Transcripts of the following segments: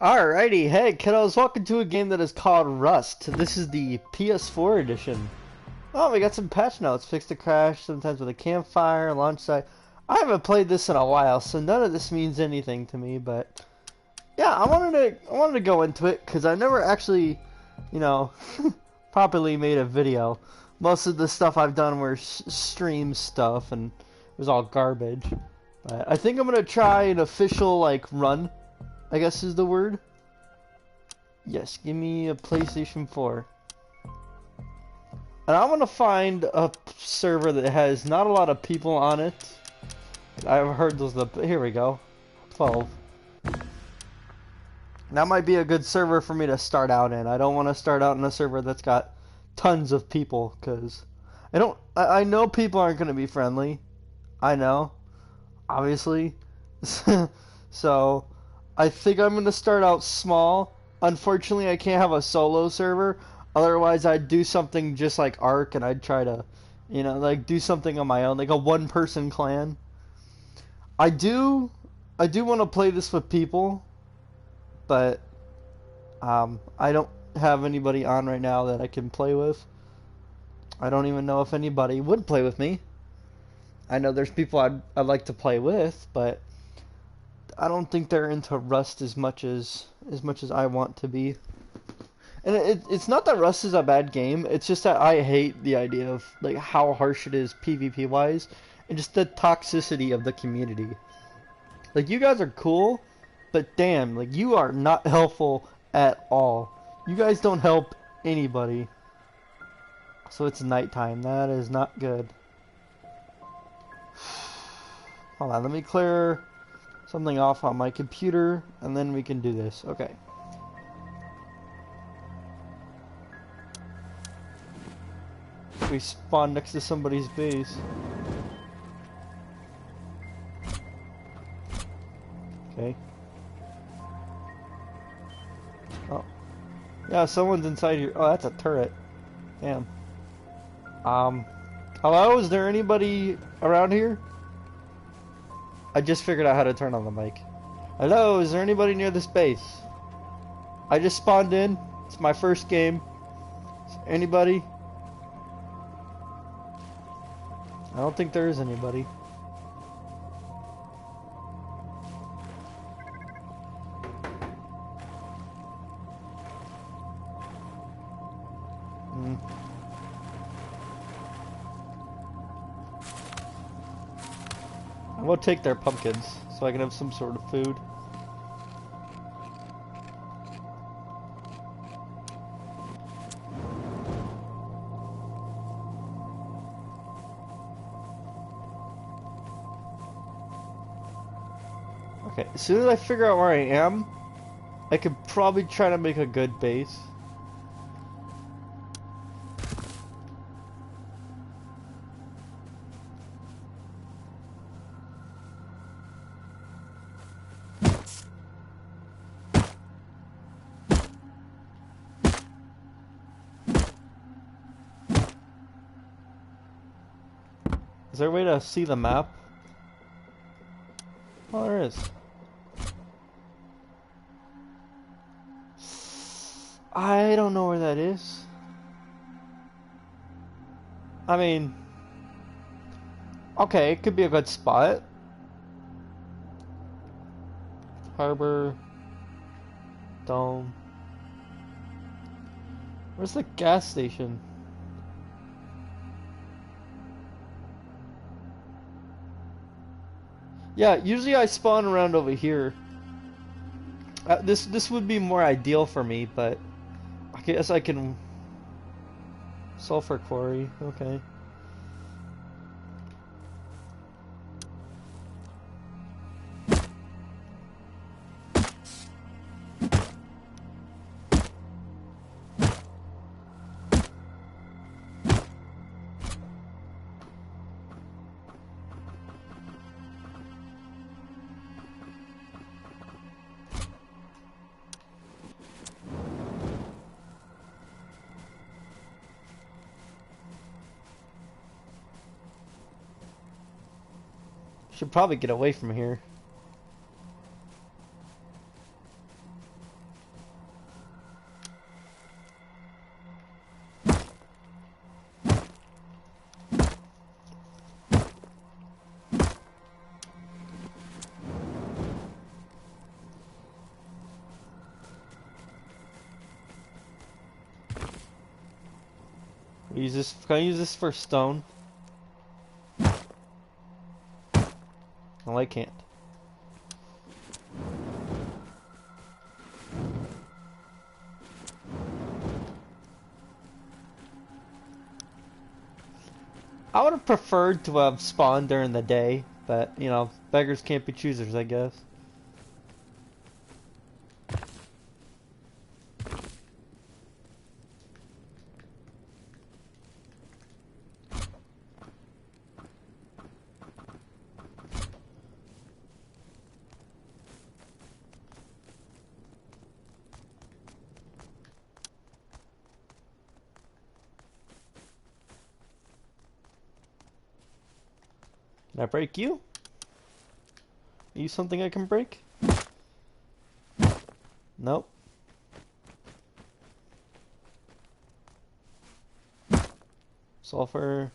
Alrighty, hey kiddos, welcome to a game that is called Rust. This is the PS4 edition. Oh, we got some patch notes. Fix the crash, sometimes with a campfire, launch site. I haven't played this in a while, so none of this means anything to me, but yeah, I wanted to go into it because I never actually, you know, properly made a video. Most of the stuff I've done were stream stuff and it was all garbage. But I think I'm gonna try an official like run, I guess is the word. Yes, give me a PlayStation 4. And I want to find a server that has not a lot of people on it. I've heard those. Here we go. 12. That might be a good server for me to start out in. I don't want to start out in a server that's got tons of people, because I know people aren't going to be friendly. I know, obviously. So I think I'm going to start out small. Unfortunately, I can't have a solo server. Otherwise, I'd do something just like Ark, and I'd try to, like do something on my own, like a one-person clan. I do want to play this with people, but I don't have anybody on right now that I can play with. I don't even know if anybody would play with me. I know there's people I'd like to play with, but I don't think they're into Rust as much as I want to be. And it's not that Rust is a bad game, it's just that I hate the idea of like how harsh it is PvP wise and just the toxicity of the community. Like, you guys are cool, but damn, like, you are not helpful at all. You guys don't help anybody. So it's nighttime. That is not good. Hold on, let me clear something off on my computer, and then we can do this. Okay. We spawn next to somebody's base. Okay. Oh. Yeah, someone's inside here. Oh, that's a turret. Damn. Hello? Is there anybody around here? I just figured out how to turn on the mic. Hello? Is there anybody near this base? I just spawned in. It's my first game. Is there anybody? I don't think there is anybody. I will take their pumpkins so I can have some sort of food. Okay, as soon as I figure out where I am, I could probably try to make a good base. Is there a way to see the map? Oh, there is. I don't know where that is. I mean, okay, it could be a good spot. Harbor. Dome. Where's the gas station? Yeah, usually I spawn around over here. This would be more ideal for me, but I guess I can... Sulfur quarry, okay. Should probably get away from here. Use this. Can I use this for stone? No, I can't. I would have preferred to have spawned during the day, but, you know, beggars can't be choosers, I guess. Can I break you? Are you something I can break? Nope. Sulfur.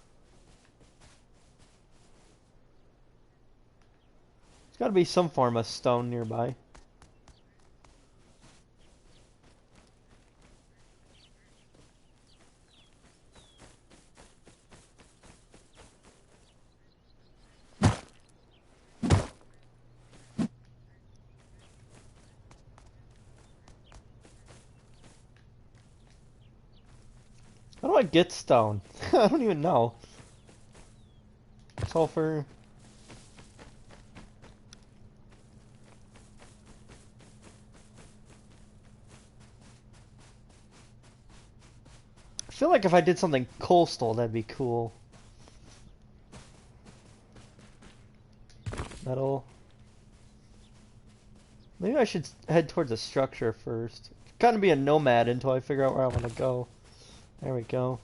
There's gotta be some form of stone nearby. How do I get stone? I don't even know. Sulfur. I feel like if I did something coastal, that'd be cool. Metal. Maybe I should head towards a structure first. Kind of be a nomad until I figure out where I want to go. There we go.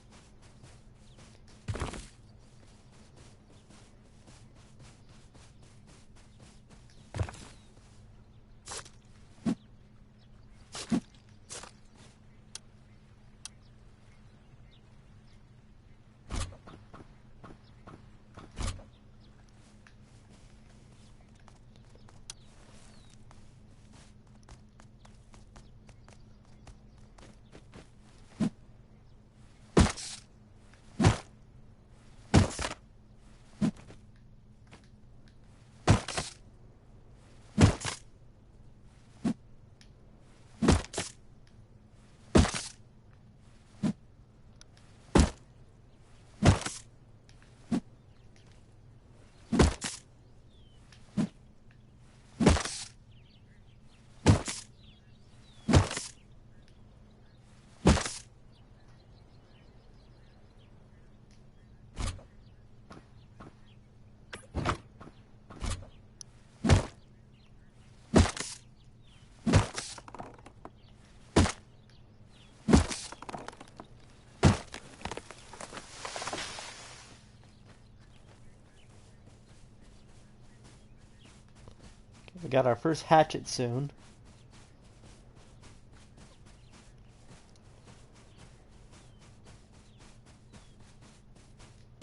We got our first hatchet soon.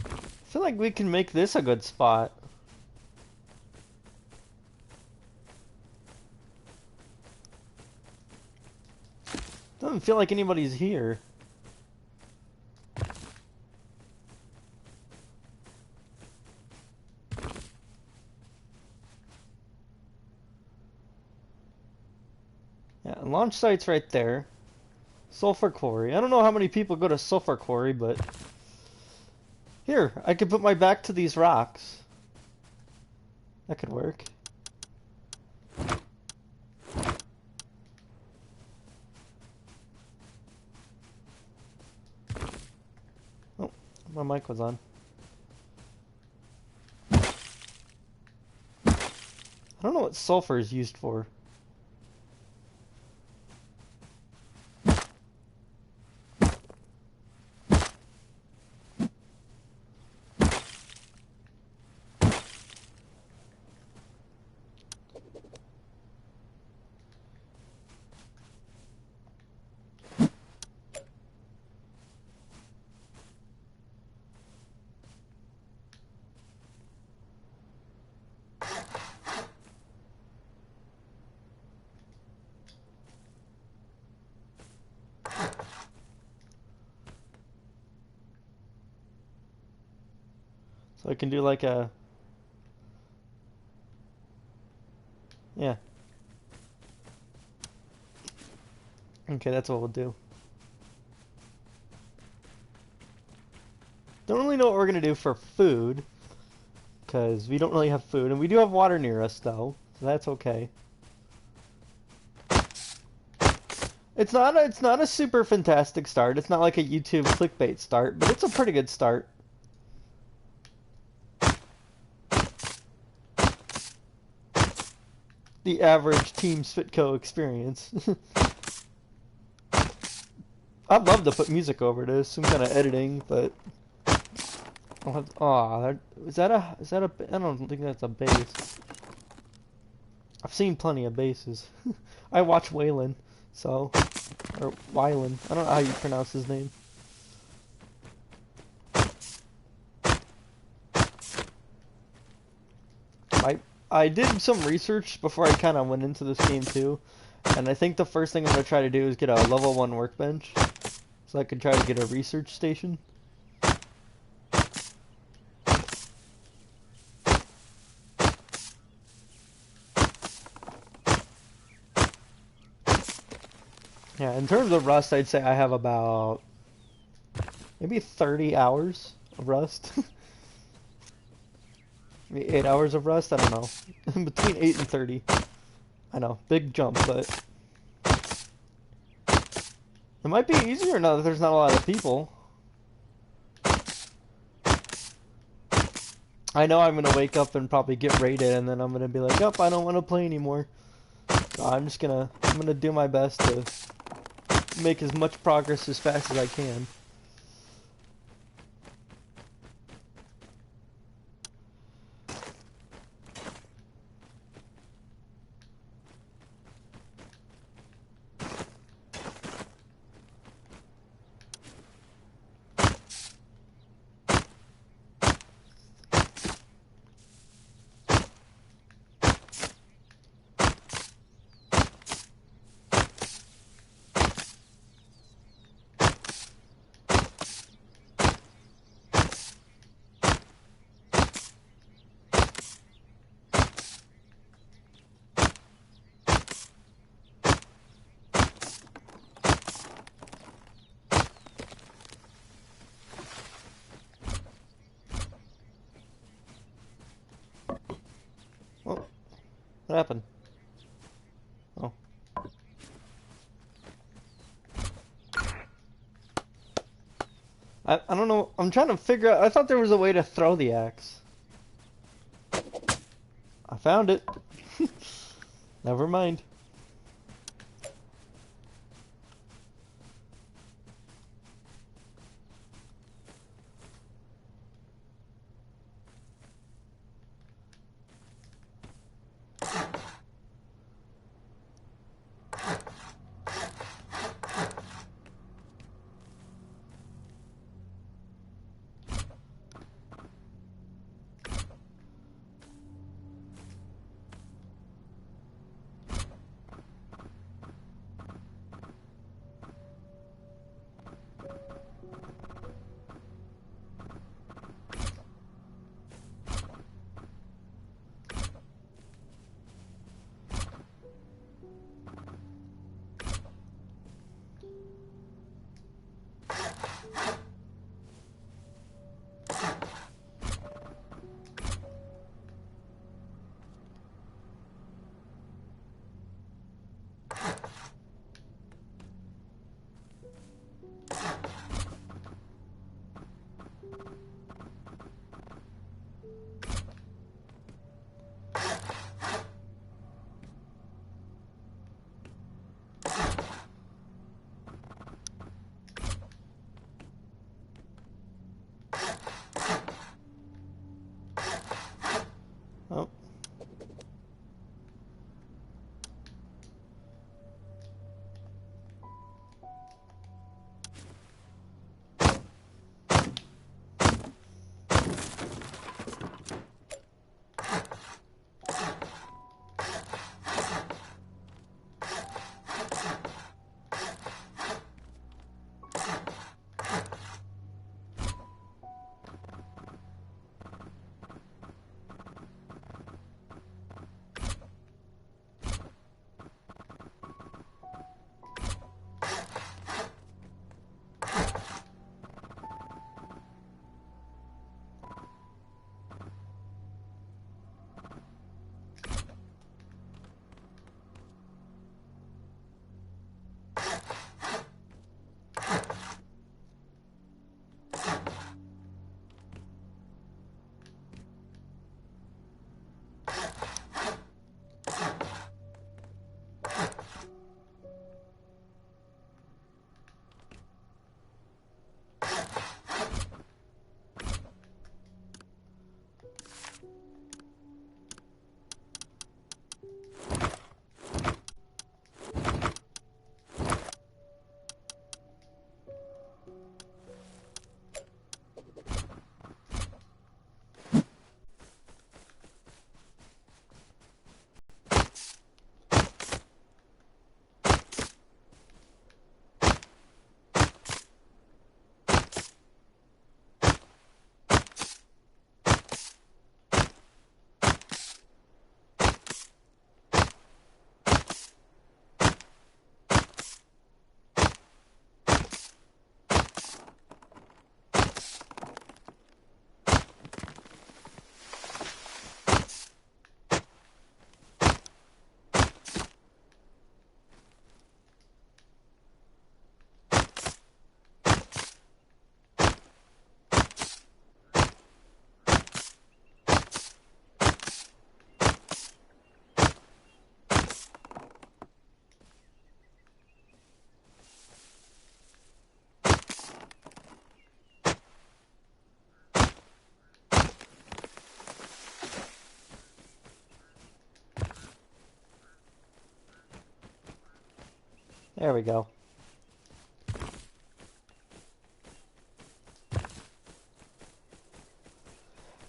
I feel like we can make this a good spot. Doesn't feel like anybody's here. Yeah, launch site's right there. Sulfur quarry. I don't know how many people go to sulfur quarry, but here, I could put my back to these rocks. That could work. Oh, my mic was on. I don't know what sulfur is used for. So I can do like a... Yeah. Okay, that's what we'll do. Don't really know what we're gonna do for food, because we don't really have food, and we do have water near us though, so that's okay. It's not a super fantastic start. It's not like a YouTube clickbait start, but it's a pretty good start. The average Team Svitko experience. I'd love to put music over this, some kind of editing, but is that a? I don't think that's a bass. I've seen plenty of basses. I watch welyn, so or welyn. I don't know how you pronounce his name. I did some research before I kind of went into this game too, and I think the first thing I'm gonna try to do is get a level 1 workbench, so I can try to get a research station. Yeah, in terms of Rust, I'd say I have about maybe 30 hours of Rust. Maybe 8 hours of Rust, I don't know. Between 8 and 30. I know, big jump, but it might be easier now that there's not a lot of people. I know I'm gonna wake up and probably get raided, and then I'm gonna be like, oh, I don't want to play anymore. So I'm gonna do my best to make as much progress as fast as I can. Oh, what happened? Oh. I don't know. I'm trying to figure out. I thought there was a way to throw the axe. I found it. Never mind. There we go.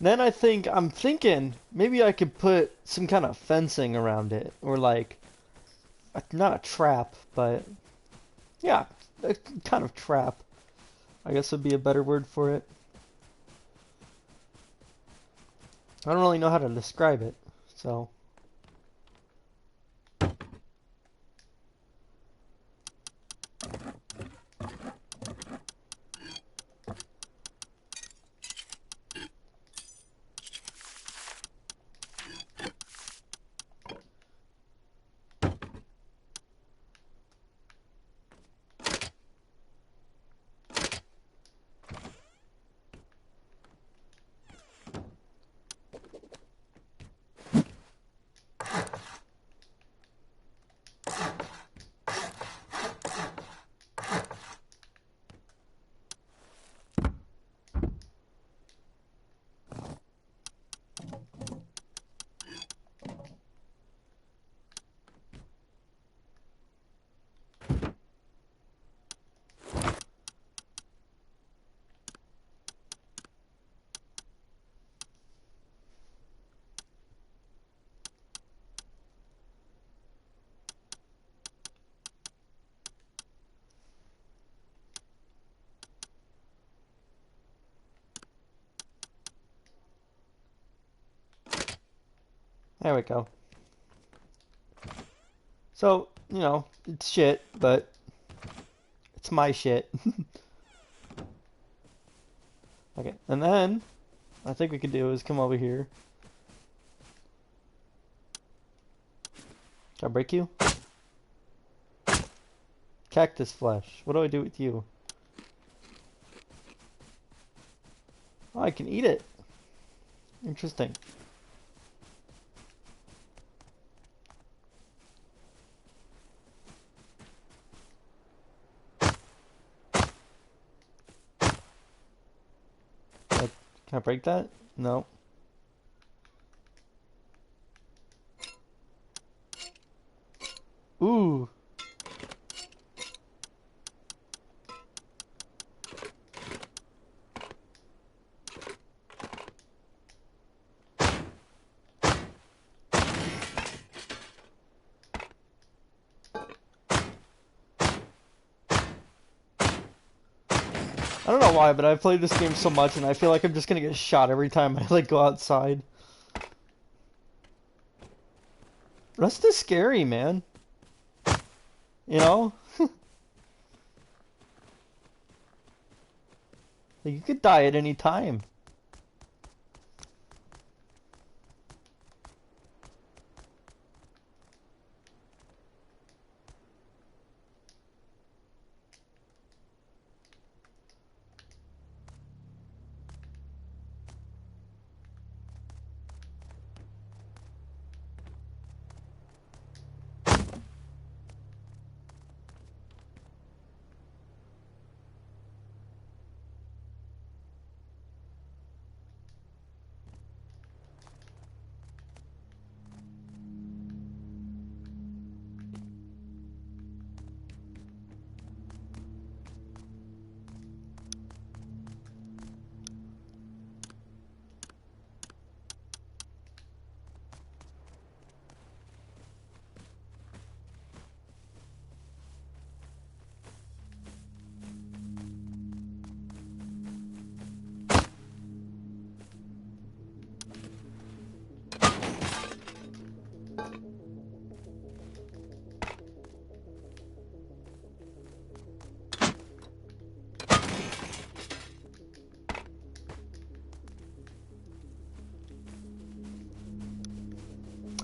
Then I'm thinking maybe I could put some kind of fencing around it, or like, not a trap, but yeah, a kind of trap, I guess would be a better word for it. I don't really know how to describe it, so. There we go. So, you know, it's shit, but it's my shit. Okay, and then I think we could do is come over here. Can I break you? Cactus flesh. What do I do with you? Oh, I can eat it. Interesting. Can I break that? No. Ooh. I don't know why, but I've played this game so much and I feel like I'm just gonna get shot every time I like go outside. Rust is scary, man. You know? Like, you could die at any time.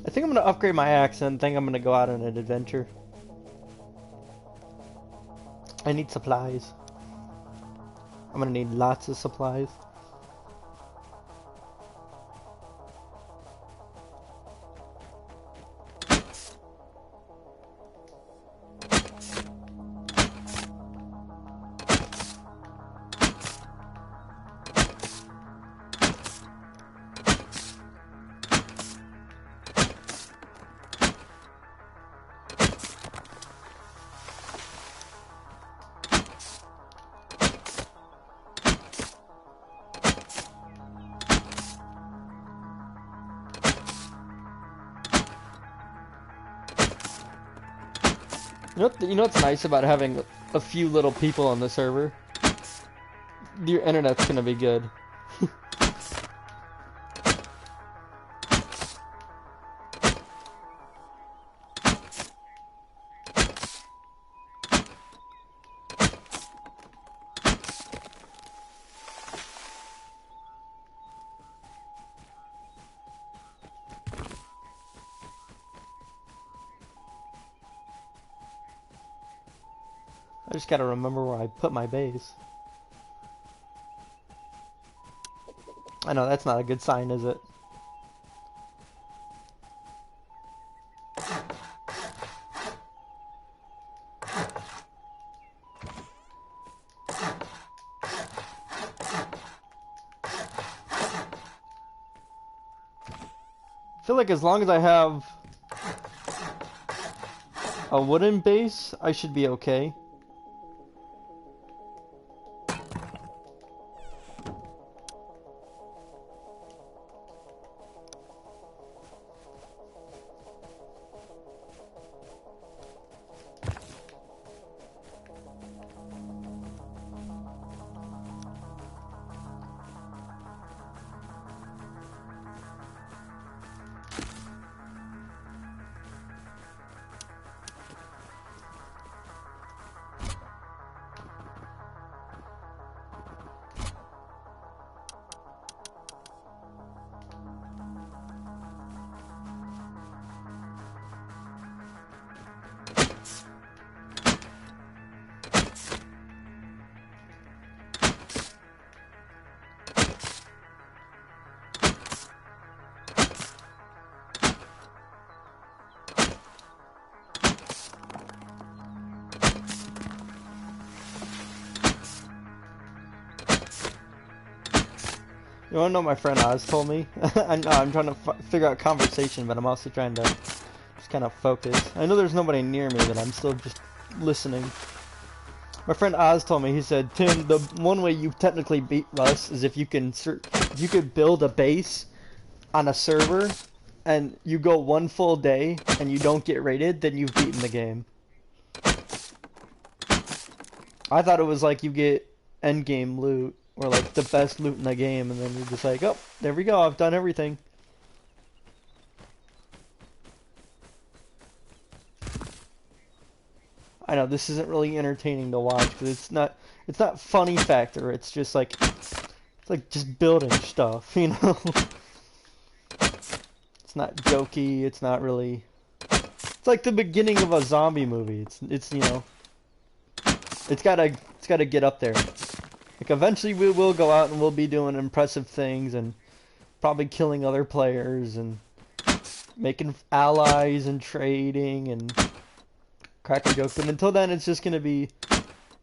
I think I'm gonna upgrade my axe and think I'm gonna go out on an adventure. I need supplies. I'm gonna need lots of supplies. You know what's nice about having a few little people on the server? Your internet's gonna be good. I just gotta remember where I put my base. I know that's not a good sign, is it? I feel like as long as I have a wooden base, I should be okay. You wanna know what my friend Oz told me? I'm trying to figure out conversation, but I'm also trying to just kind of focus. I know there's nobody near me, but I'm still just listening. My friend Oz told me, he said, Tim, the one way you technically beat Rust is if you could build a base on a server and you go one full day and you don't get raided, then you've beaten the game. I thought it was like you get end game loot, or like the best loot in the game, and then you're just like, oh, there we go, I've done everything. I know this isn't really entertaining to watch because it's not funny factor. It's just like just building stuff, you know. It's not jokey. It's not really. It's like the beginning of a zombie movie. It's you know. It's gotta get up there. Like eventually we will go out and we'll be doing impressive things and probably killing other players and making allies and trading and cracking jokes. But until then, it's just gonna be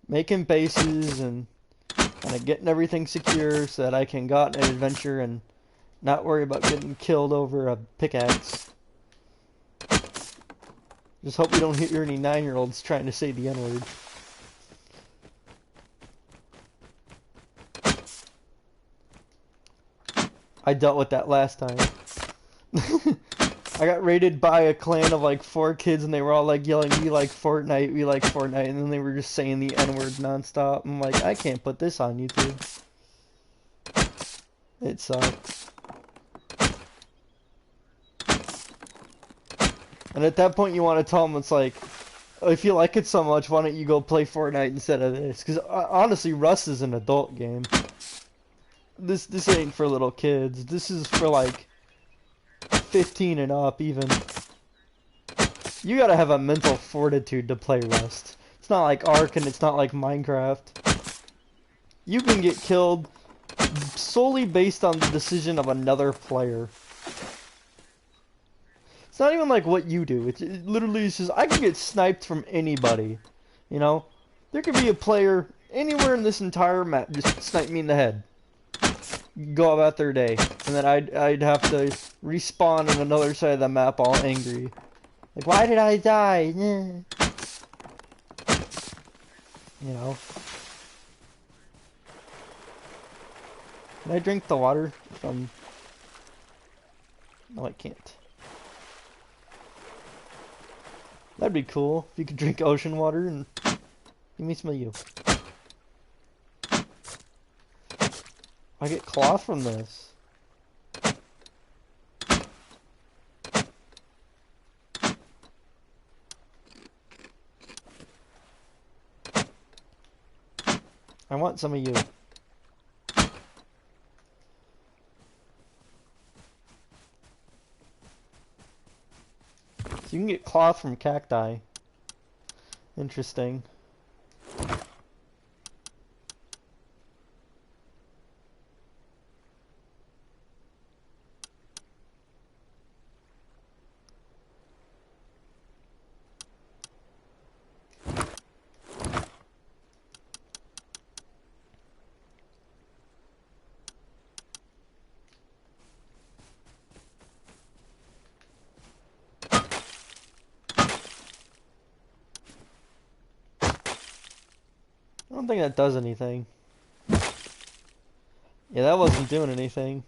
making bases and kind of getting everything secure so that I can go out on an adventure and not worry about getting killed over a pickaxe. Just hope we don't hear any 9-year-olds trying to say the N-word. I dealt with that last time. I got raided by a clan of like 4 kids and they were all like yelling, we like Fortnite, and then they were just saying the N-word nonstop. I'm like, I can't put this on YouTube. It sucks. And at that point you want to tell them, it's like, if you like it so much, why don't you go play Fortnite instead of this? Because honestly, Rust is an adult game. This ain't for little kids. This is for like 15 and up even. You gotta have a mental fortitude to play Rust. It's not like Ark and it's not like Minecraft. You can get killed solely based on the decision of another player. It's not even like what you do. It literally is just, I can get sniped from anybody. You know? There could be a player anywhere in this entire map just snipe me in the head. Go about their day, and then I'd have to respawn on another side of the map all angry. Like, why did I die? You know. Can I drink the water from... No, I can't. That'd be cool if you could drink ocean water and give me some of you. I get cloth from this. I want some of you. So you can get cloth from cacti. Interesting. I don't think that does anything. Yeah, that wasn't doing anything.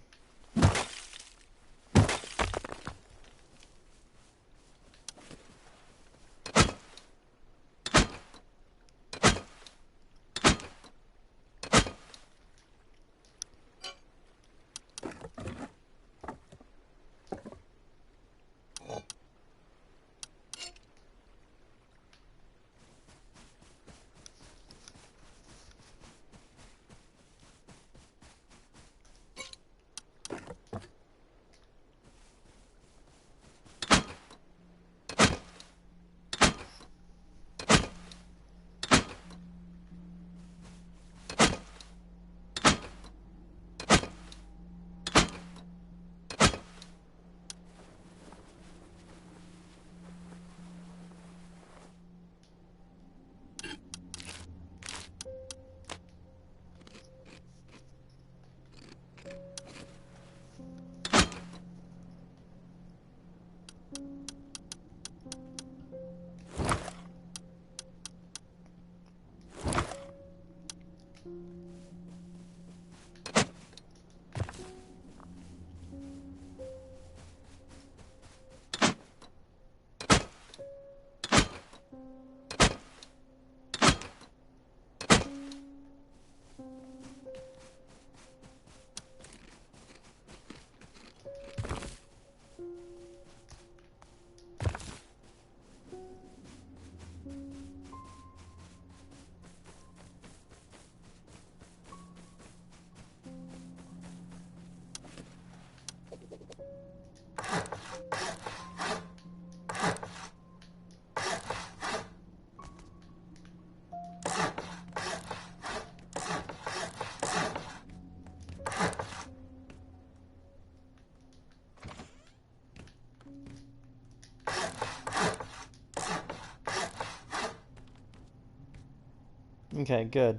Okay, good.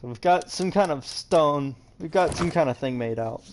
So we've got some kind of stone. We've got some kind of thing made out.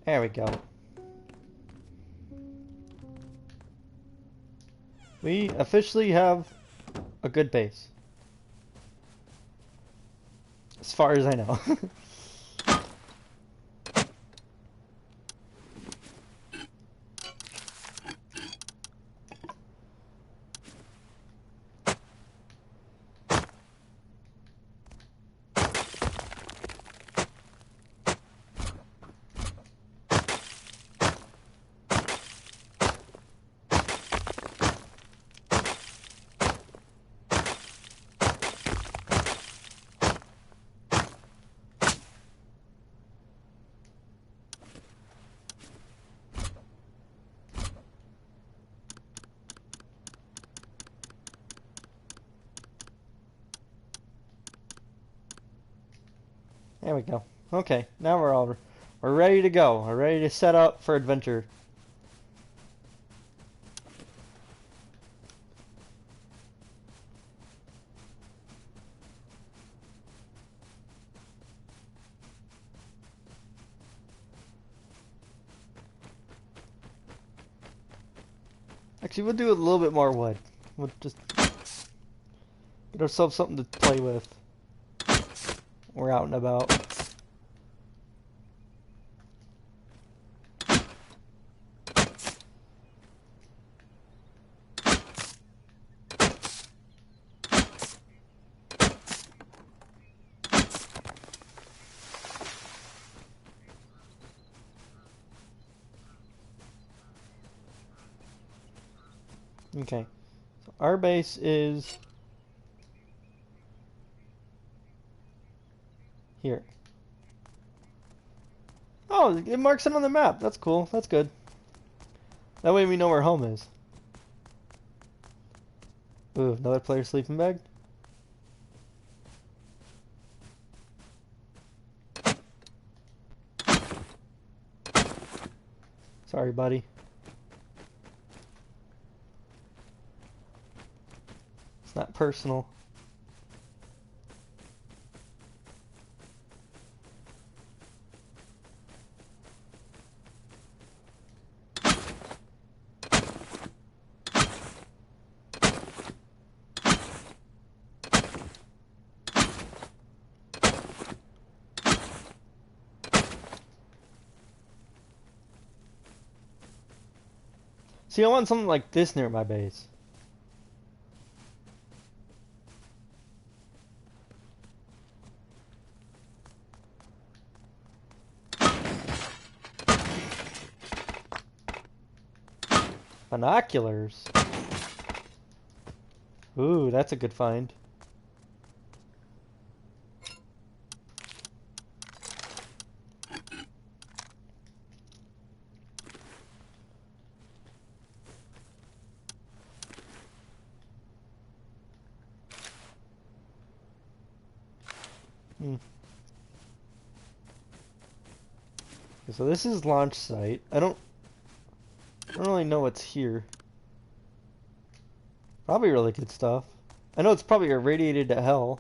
There we go. We officially have a good base. As far as I know. There we go. Okay, now we're ready to go. We're ready to set up for adventure. Actually, we'll do a little bit more wood. We'll just get ourselves something to play with. We're out and about. Okay, so our base is here. Oh, it marks it on the map. That's cool. That's good. That way we know where home is. Ooh, another player's sleeping bag. Sorry, buddy. It's not personal. See, I want something like this near my base. Binoculars. Ooh, that's a good find. So this is launch site. I don't really know what's here. Probably really good stuff. I know it's probably irradiated to hell.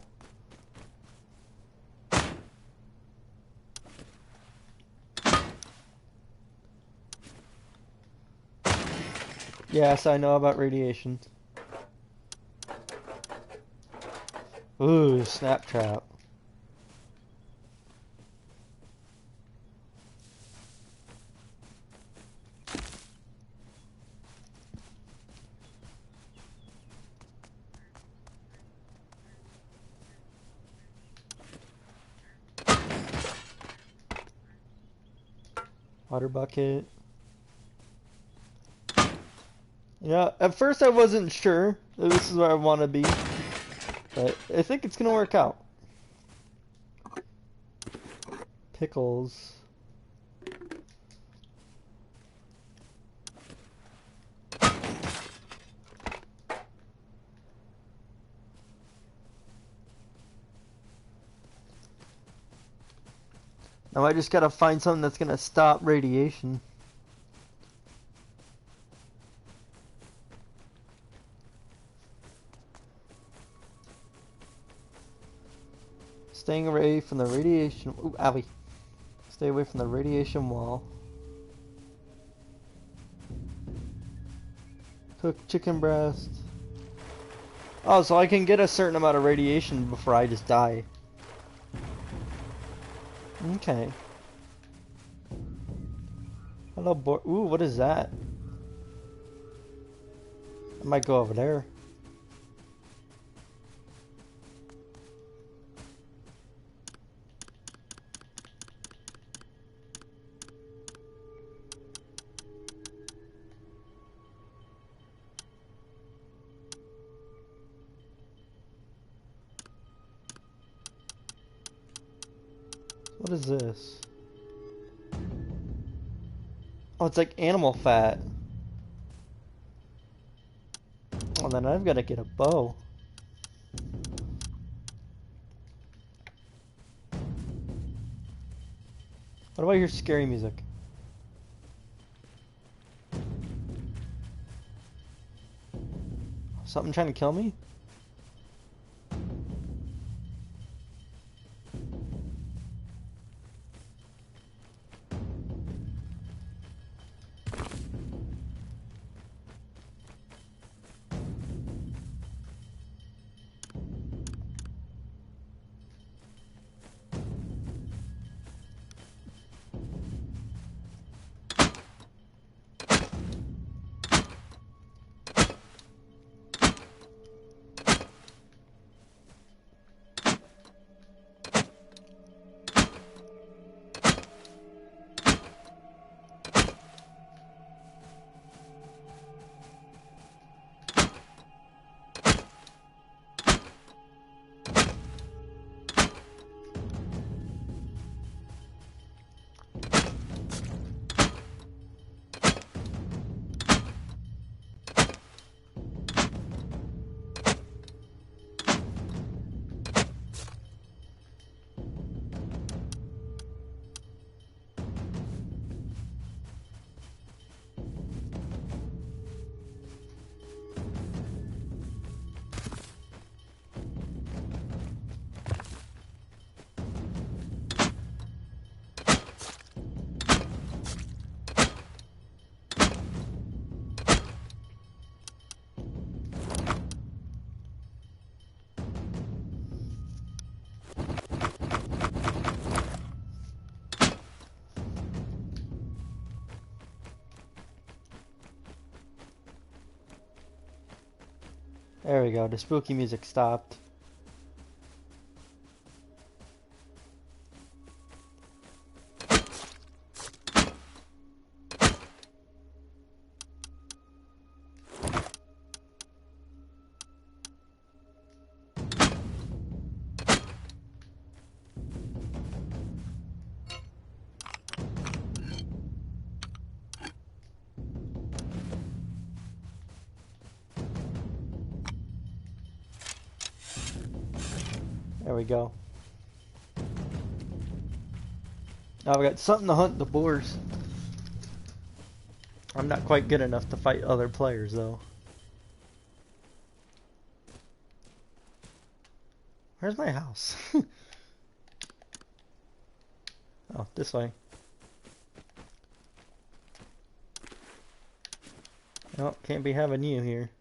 Yes, I know about radiation. Ooh, snap trap. Water bucket. Yeah, at first I wasn't sure that this is where I want to be, but I think it's gonna work out. Pickles. Now I just gotta find something that's gonna stop radiation. Staying away from the radiation. Ooh, owie. Stay away from the radiation wall. Cook chicken breast. Oh, so I can get a certain amount of radiation before I just die. Okay. Hello, boy. Ooh, what is that? I might go over there. What is this? Oh, it's like animal fat. Well, then I've got to get a bow. What do I hear scary music? Something trying to kill me? There we go, the spooky music stopped. There we go. Now we got something to hunt the boars. I'm not quite good enough to fight other players though. Where's my house? Oh, this way. Oh, can't be having you here.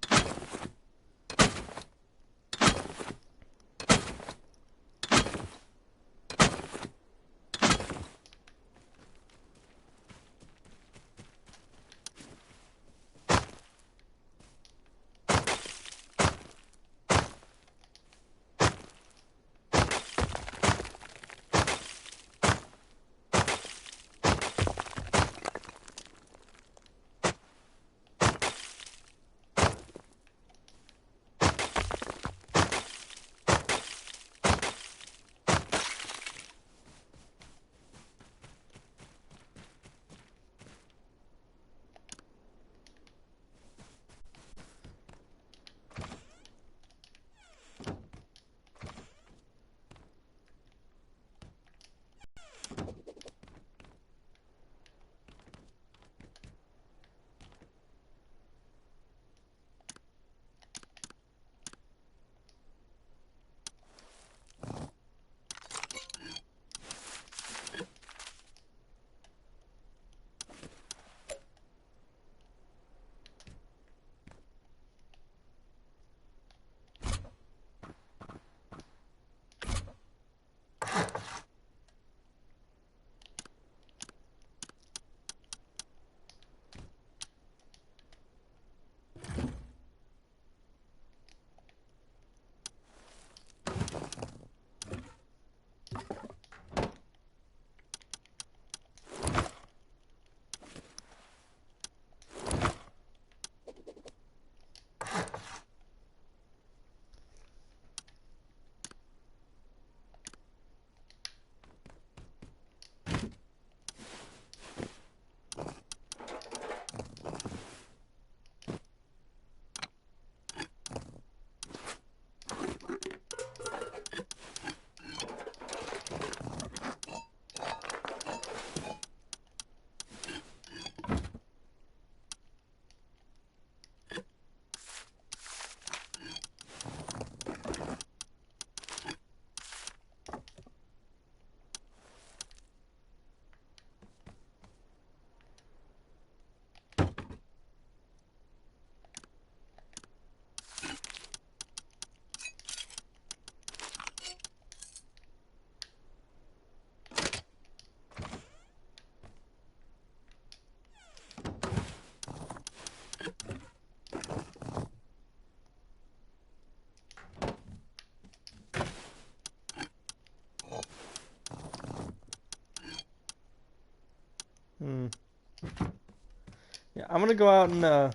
I'm gonna go out and go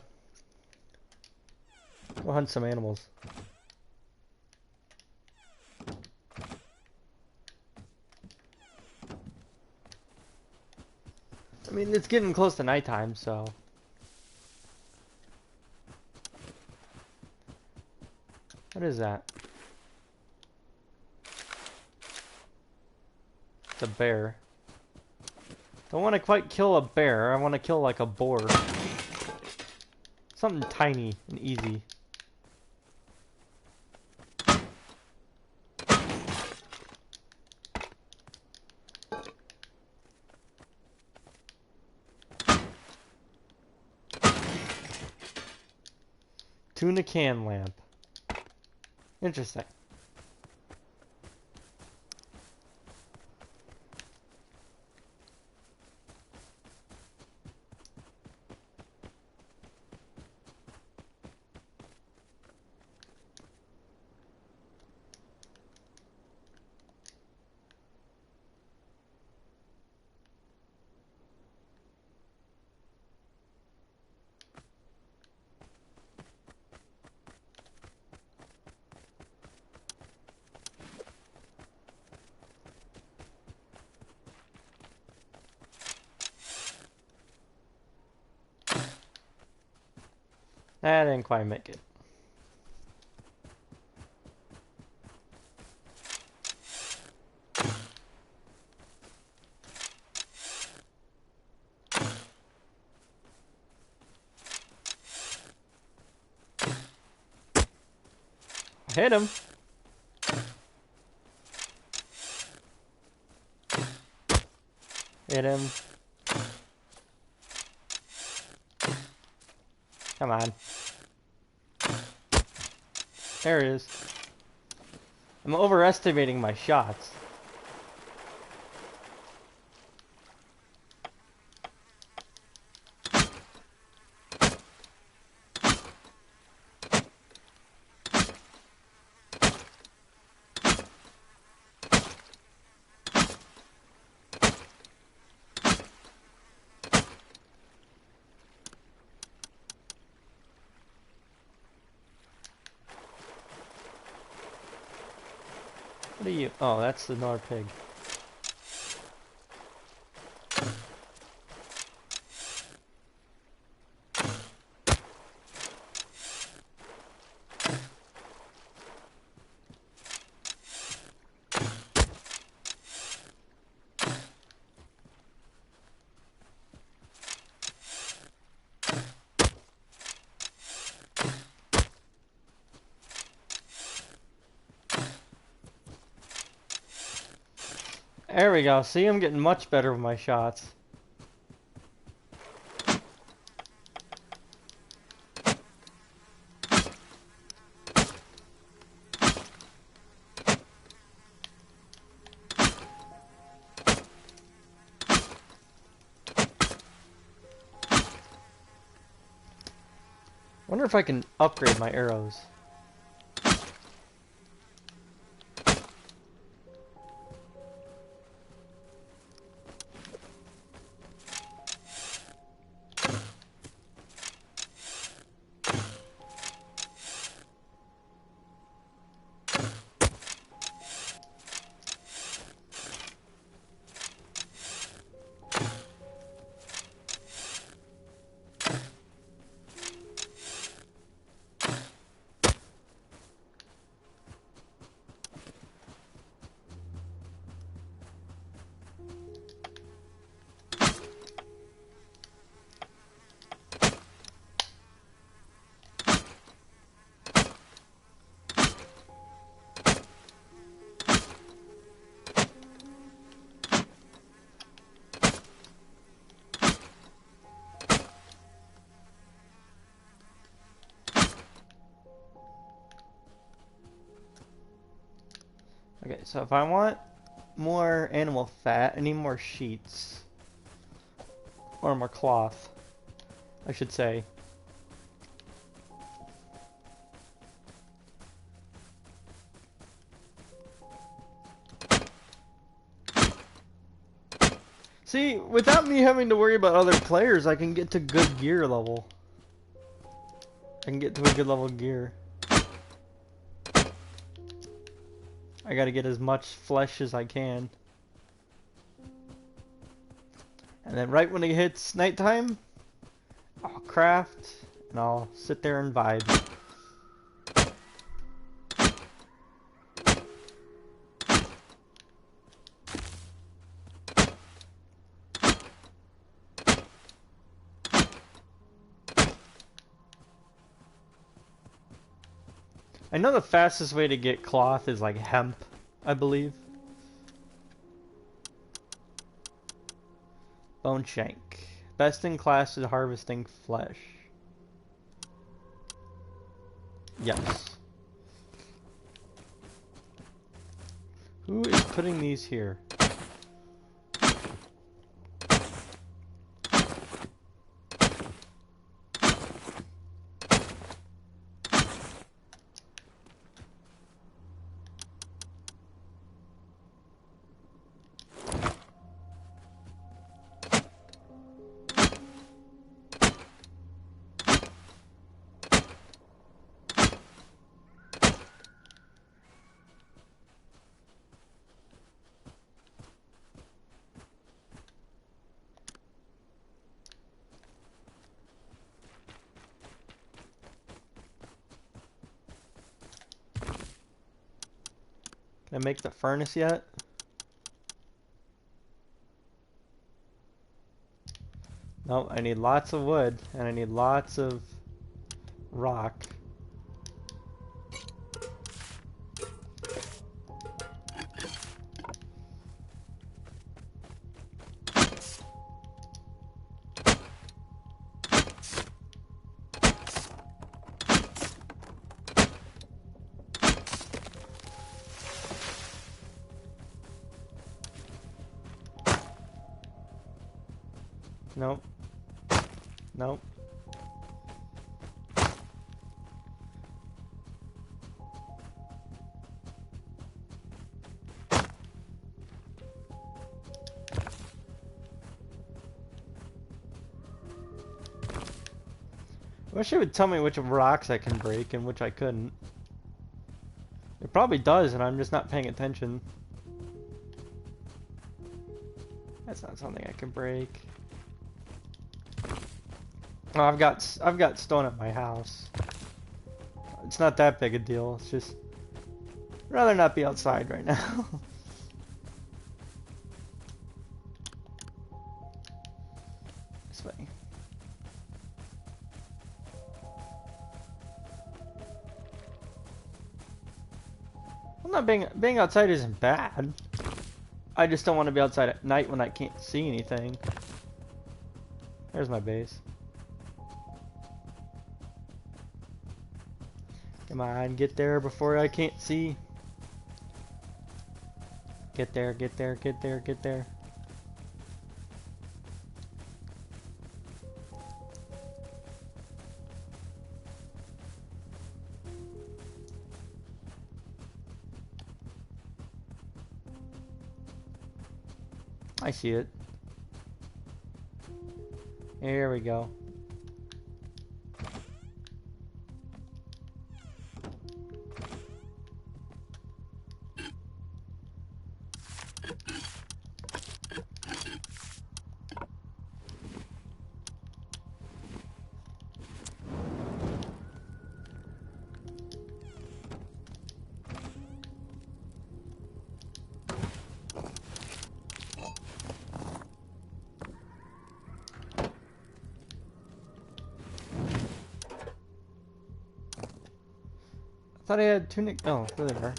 hunt some animals. I mean, it's getting close to nighttime, so. What is that? It's a bear. Don't want to quite kill a bear. I want to kill like a boar. Something tiny and easy. Tuna can lamp. Interesting. I didn't quite make it. I hit him. Hit him. Come on. There it is. I'm overestimating my shots. What are you? Oh, that's the Nor pig. There we go. See, I'm getting much better with my shots. Wonder if I can upgrade my arrows. Okay, so if I want more animal fat, I need more sheets. Or more cloth, I should say. See, without me having to worry about other players, I can get to good gear level. I can get to a good level of gear. I gotta get as much flesh as I can. And then right when it hits nighttime, I'll craft and I'll sit there and vibe. I know the fastest way to get cloth is like hemp, I believe. Bone shank. Best in class at harvesting flesh. Yes. Who is putting these here? Can I make the furnace yet? Nope, I need lots of wood and I need lots of rock. Nope. Nope. I wish it would tell me which rocks I can break and which I couldn't. It probably does, and I'm just not paying attention. That's not something I can break. Oh, I've got stone at my house. It's not that big a deal. It's just I'd rather not be outside right now. This way. I'm not being outside isn't bad. I just don't want to be outside at night when I can't see anything. There's my base. Come on, get there before I can't see. Get there, get there, get there, get there. I see it. Here we go. I thought I had two nick. Oh, there they are.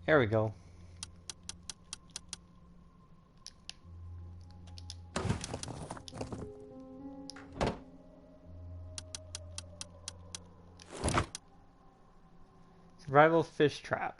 There we go. Survival fish trap.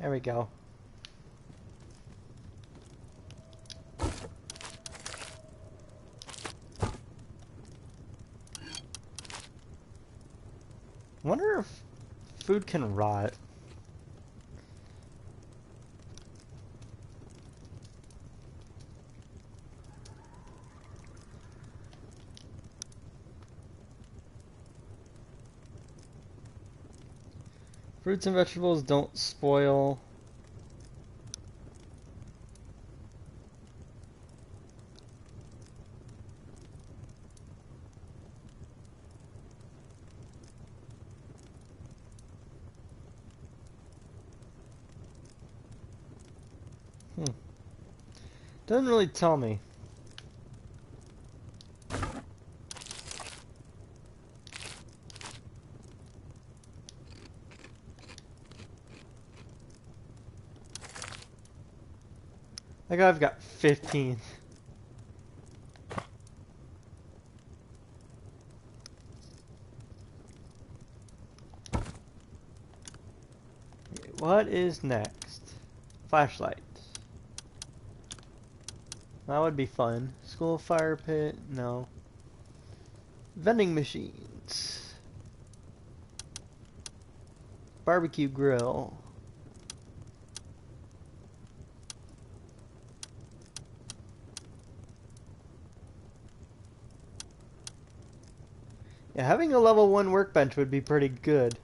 There we go. I wonder if food can rot. Fruits and vegetables don't spoil. Doesn't really tell me. Like I've got 15. What is next? Flashlight. That would be fun. School fire pit? No. Vending machines. Barbecue grill. Yeah, having a level 1 workbench would be pretty good.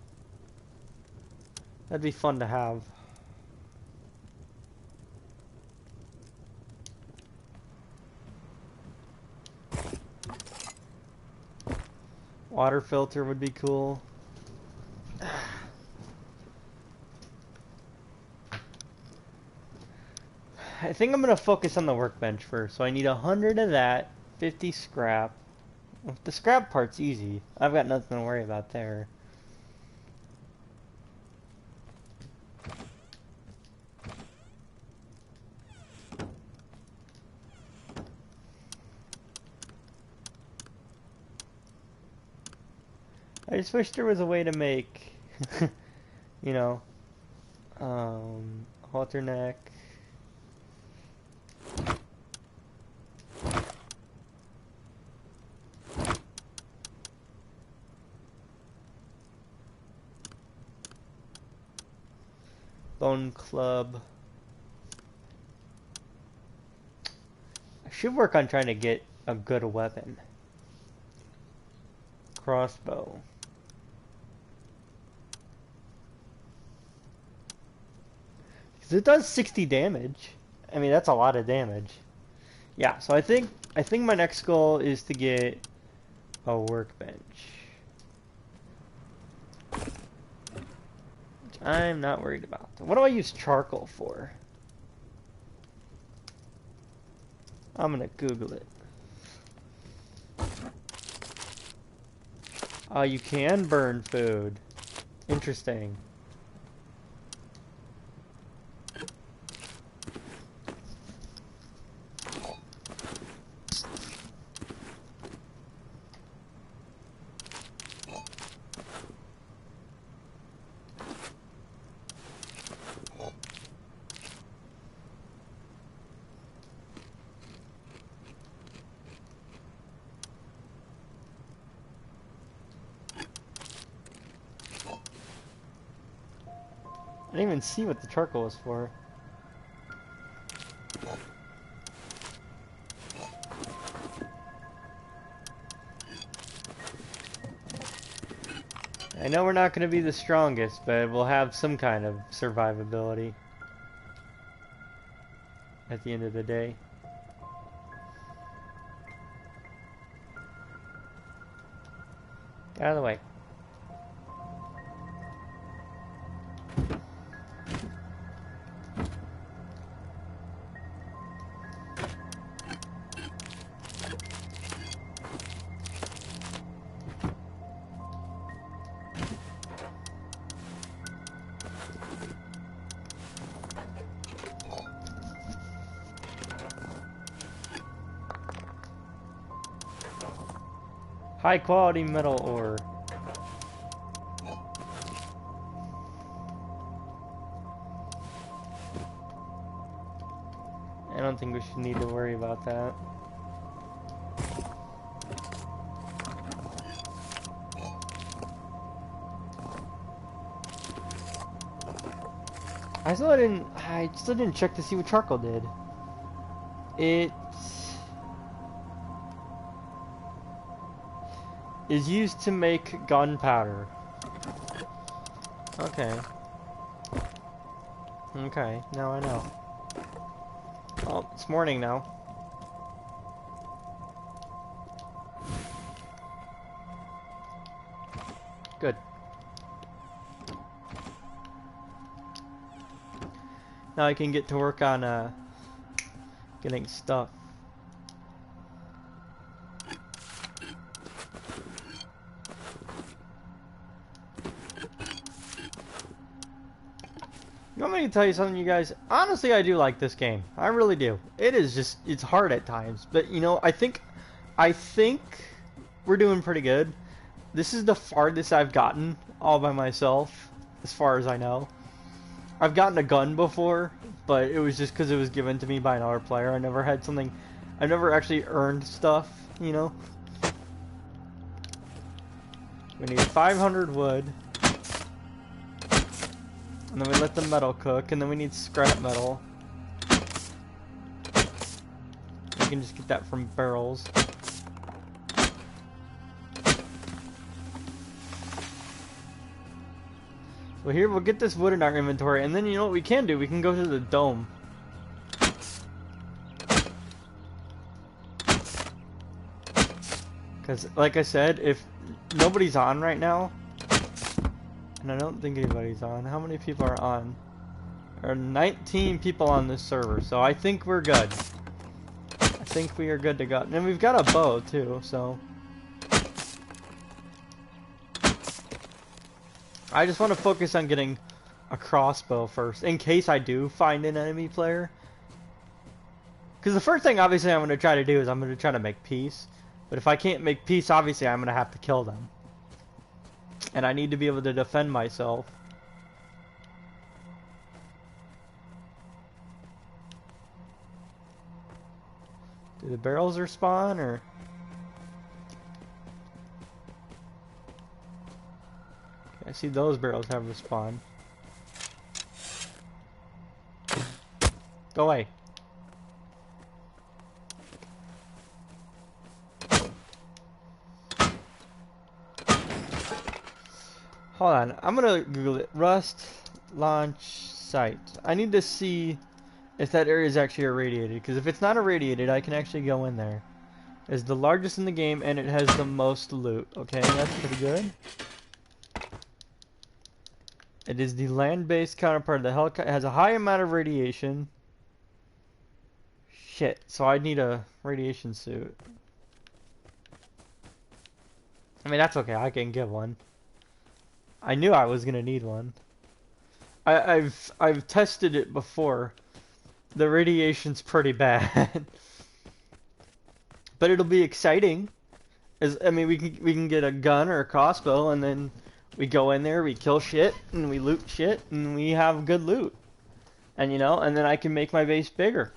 That'd be fun to have. Water filter would be cool. I think I'm gonna focus on the workbench first. So I need 100 of that, 50 scrap. The scrap part's easy. I've got nothing to worry about there. I just wish there was a way to make, you know, halter neck. Bone club. I should work on trying to get a good weapon. Crossbow. Because it does 60 damage. I mean, that's a lot of damage. Yeah, so I think my next goal is to get a workbench. Which I'm not worried about. What do I use charcoal for? I'm gonna Google it. Oh, you can burn food. Interesting. I didn't even see what the charcoal was for. I know we're not going to be the strongest, but we'll have some kind of survivability at the end of the day. Get out of the way. High quality metal ore. I don't think we should need to worry about that. I still didn't check to see what charcoal did. It is used to make gunpowder. Okay. Okay, now I know. Oh, it's morning now. Good. Now I can get to work on getting stuff. You want me to tell you something, you guys? Honestly, I do like this game. I really do. It is just, it's hard at times. But, you know, I think we're doing pretty good. This is the farthest I've gotten all by myself, as far as I know. I've gotten a gun before, but it was just because it was given to me by another player. I never had something, I never actually earned stuff, you know? We need 500 wood. And then we let the metal cook, and then we need scrap metal. We can just get that from barrels. So here, we'll get this wood in our inventory, and then you know what we can do? We can go to the dome. Because, like I said, if nobody's on right now, and I don't think anybody's on. How many people are on? There are 19 people on this server, so I think we're good. I think we are good to go. And we've got a bow, too, so... I just want to focus on getting a crossbow first, in case I do find an enemy player. Because the first thing, obviously, I'm going to try to do is I'm going to try to make peace. But if I can't make peace, obviously, I'm going to have to kill them. And I need to be able to defend myself. Do the barrels respawn, or... Okay, I see those barrels have respawned. Go away. Hold on, I'm gonna Google it. Rust launch site. I need to see if that area is actually irradiated, because if it's not irradiated, I can actually go in there. It's the largest in the game, and it has the most loot. Okay, that's pretty good. It is the land-based counterpart of the helicopter. It has a high amount of radiation. Shit, so I need a radiation suit. I mean, that's okay, I can get one. I knew I was gonna need one. I've tested it before. The radiation's pretty bad. But it'll be exciting. I mean, we can get a gun or a crossbow, and then we go in there, we kill shit, and we loot shit, and we have good loot. And you know, and then I can make my base bigger.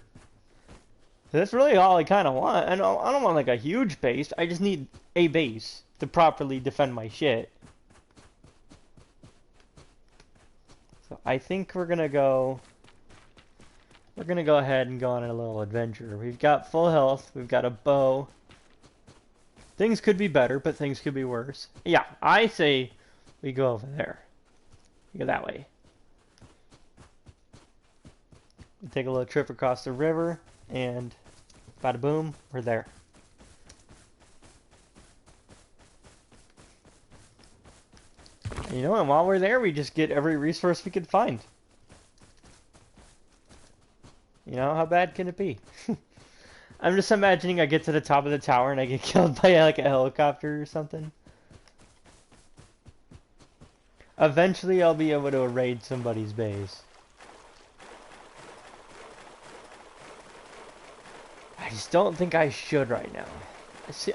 That's really all I kind of want. I don't want like a huge base. I just need a base to properly defend my shit. So I think we're gonna go ahead and go on a little adventure. We've got full health, we've got a bow. Things could be better, but things could be worse. Yeah, I say we go over there. We go that way. We take a little trip across the river, and bada boom, we're there. You know, and while we're there, we just get every resource we could find. You know, how bad can it be? I'm just imagining I get to the top of the tower and I get killed by like a helicopter or something. Eventually, I'll be able to raid somebody's base. I just don't think I should right now.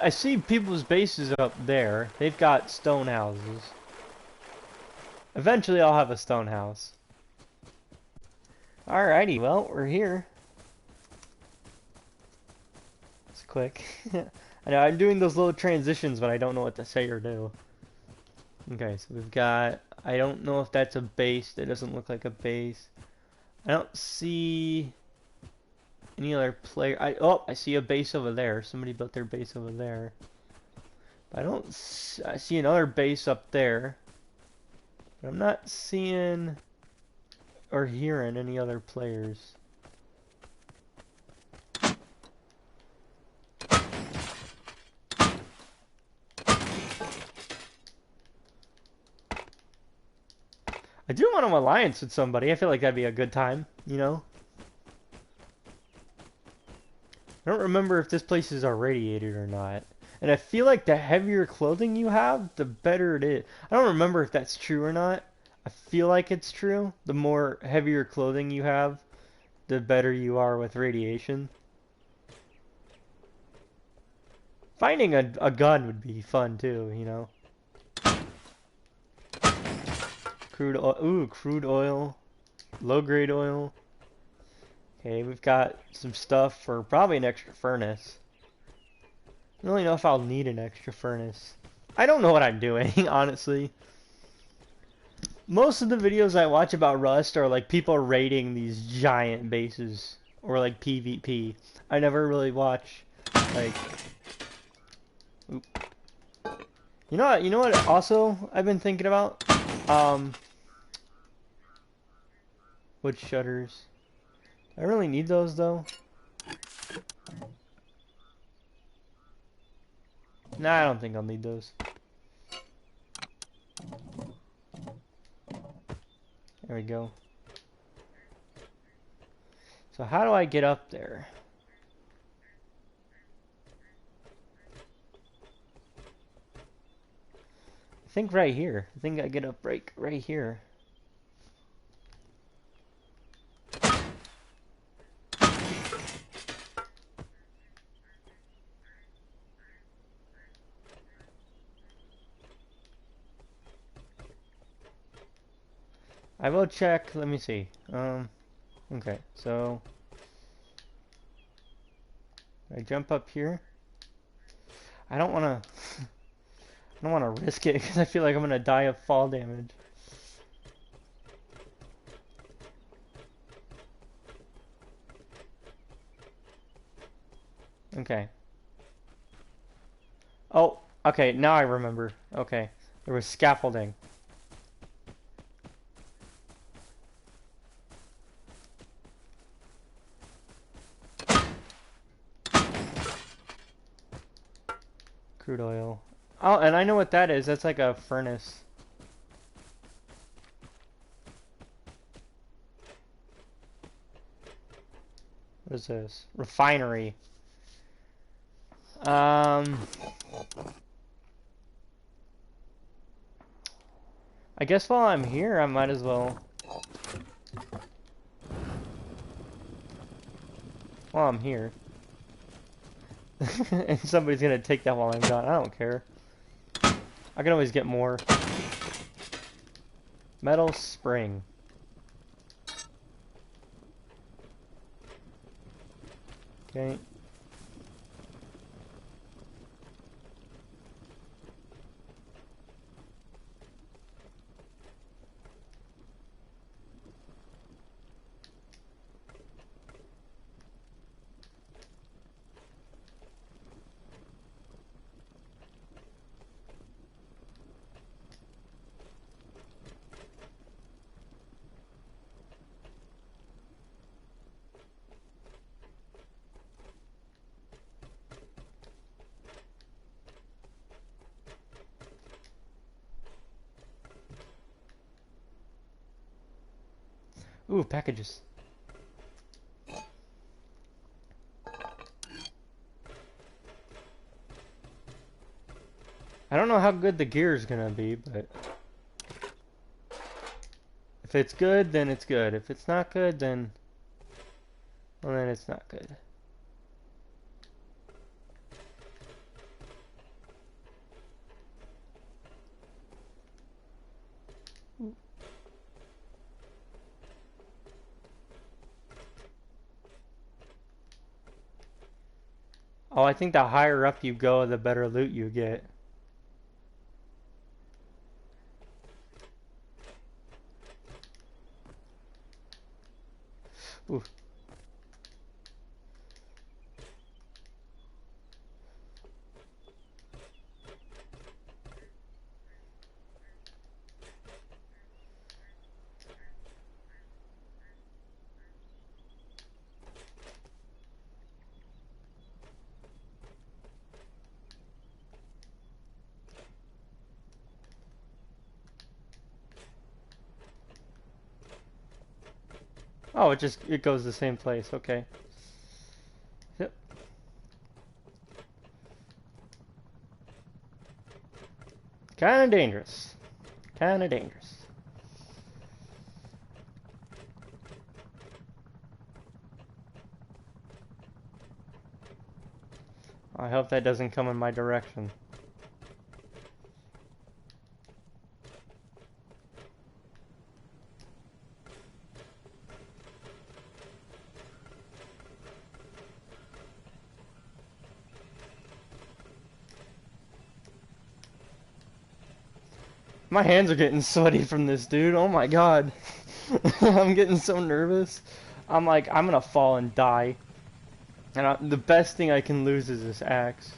I see people's bases up there. They've got stone houses. Eventually, I'll have a stone house. Alrighty, well, we're here. quick. I know I'm doing those little transitions, but I don't know what to say or do. Okay, so we've got, I don't know if that's a base. That doesn't look like a base. I don't see any other player. Oh, I see a base over there. Somebody built their base over there. But I see another base up there. But I'm not seeing or hearing any other players. I do want an alliance with somebody. I feel like that'd be a good time, you know? I don't remember if this place is irradiated or not. And I feel like the heavier clothing you have, the better it is. I don't remember if that's true or not. I feel like it's true. The more heavier clothing you have, the better you are with radiation. Finding a gun would be fun too, you know? Crude oil. Ooh, crude oil. Low-grade oil. Okay, we've got some stuff for probably an extra furnace. I don't really know if I'll need an extra furnace. I don't know what I'm doing, honestly. Most of the videos I watch about Rust are like people raiding these giant bases. Or like PvP. I never really watch, like... Oop. You know what also I've been thinking about? Wood shutters. I really need those though. Nah, I don't think I'll need those. There we go. So how do I get up there? I think right here. I think I get up right here. I will check. Let me see. Okay, so I jump up here. I don't want to. I don't want to risk it because I feel like I'm gonna die of fall damage. Okay. Oh, okay. Now I remember. Okay, there was scaffolding. Crude oil. Oh, and I know what that is. That's like a furnace. What is this? Refinery. I guess while I'm here, I might as well. While I'm here. And somebody's gonna take that while I'm gone. I don't care. I can always get more. Metal spring. Okay. Ooh, packages. I don't know how good the gear is gonna be, but if it's good, then it's good. If it's not good, then well, then it's not good. Oh, I think the higher up you go, the better loot you get. Ooh. Oh, it goes the same place. Okay. Yep. Kind of dangerous. Kind of dangerous. I hope that doesn't come in my direction. My hands are getting sweaty from this, dude. Oh my god. I'm getting so nervous. I'm like, I'm gonna fall and die. And the best thing I can lose is this axe.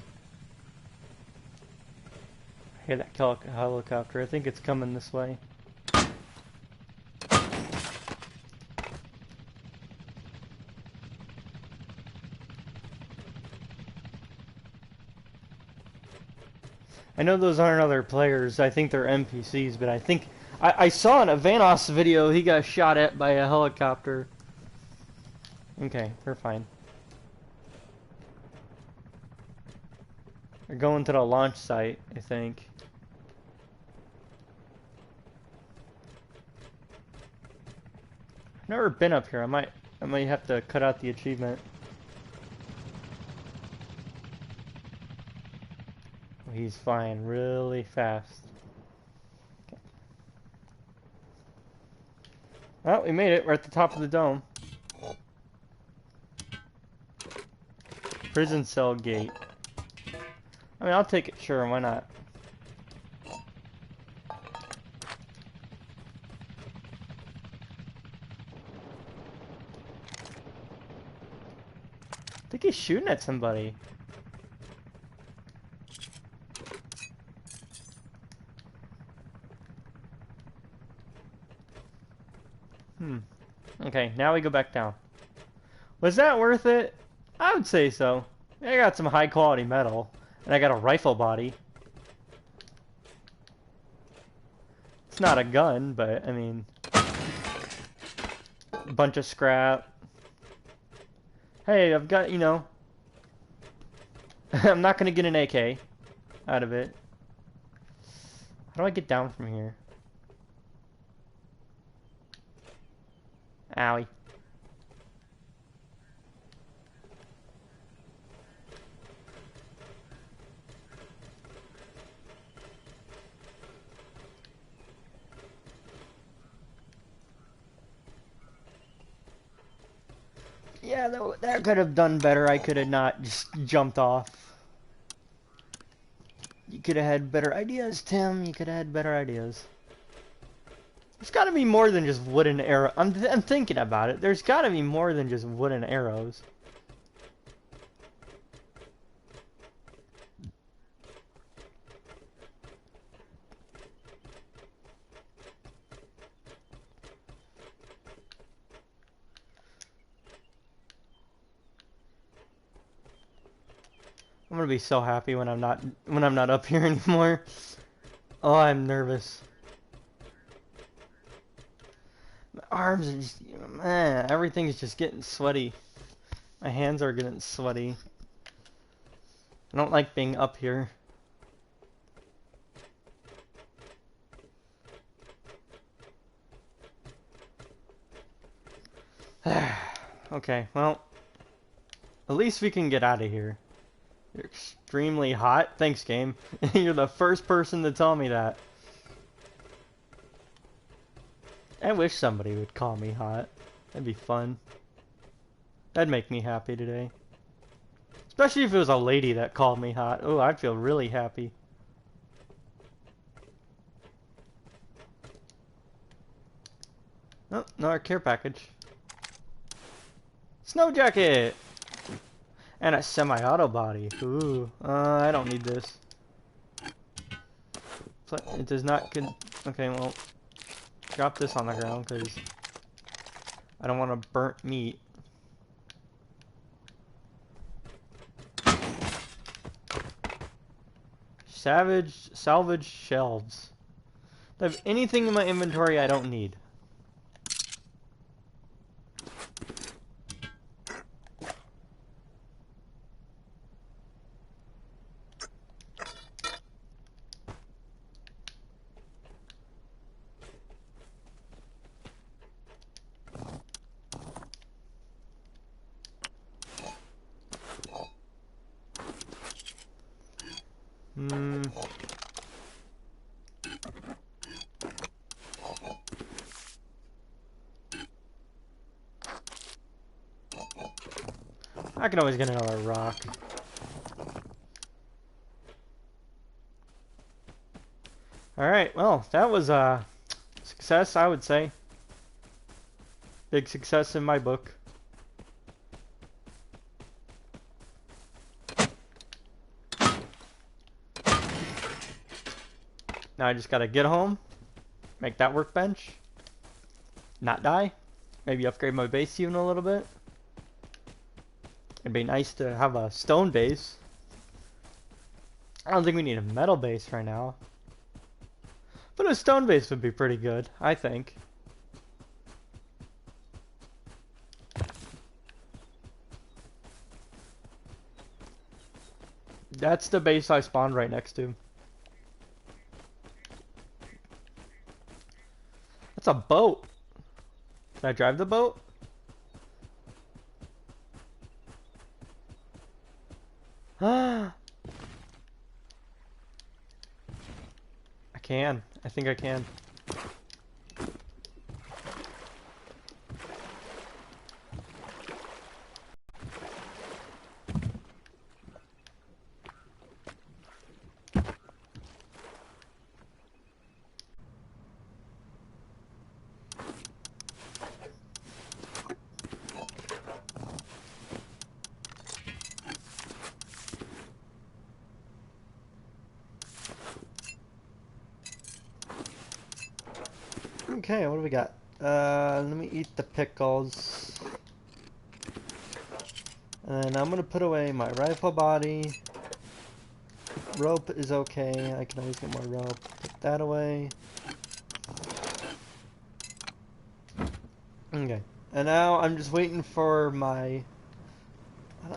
I hear that helicopter. I think it's coming this way. I know those aren't other players. I think they're NPCs, but I think I saw in a Vanoss video he got shot at by a helicopter. Okay, we're fine. We're going to the launch site, I think. I've never been up here. I might have to cut out the achievement. He's flying really fast. Okay. Well, we made it. We're at the top of the dome. Prison cell gate. I mean, I'll take it. Sure, why not? I think he's shooting at somebody. Okay, now we go back down. Was that worth it? I would say so. I got some high quality metal, and I got a rifle body. It's not a gun, but I mean, a bunch of scrap. Hey, I've got, you know, I'm not gonna get an AK out of it. How do I get down from here? Owie. Yeah, that could have done better. I could have not just jumped off. You could have had better ideas, Tim. You could have had better ideas. There's got to be more than just wooden arrows. I'm thinking about it. There's got to be more than just wooden arrows. I'm gonna be so happy when I'm not up here anymore. Oh, I'm nervous. My arms are just, man, everything's just getting sweaty. My hands are getting sweaty. I don't like being up here. Okay, well, at least we can get out of here. You're extremely hot. Thanks, game. You're the first person to tell me that. I wish somebody would call me hot. That'd be fun. That'd make me happy today. Especially if it was a lady that called me hot. Oh, I'd feel really happy. Oh, another care package. Snow jacket! And a semi-auto body. Ooh, I don't need this. It does not okay, well, drop this on the ground because I don't want to burnt meat. Salvage shelves. Do I have anything in my inventory I don't need? I can always get another rock. Alright, well, that was a success, I would say. Big success in my book. Now I just gotta get home, make that workbench, not die, maybe upgrade my base even a little bit. It'd be nice to have a stone base. I don't think we need a metal base right now. But a stone base would be pretty good, I think. That's the base I spawned right next to. That's a boat. Can I drive the boat? I can. I think I can. Okay, what do we got? Let me eat the pickles. And I'm gonna put away my rifle body. Rope is okay. I can always get more rope. Put that away. Okay. And now I'm just waiting for my...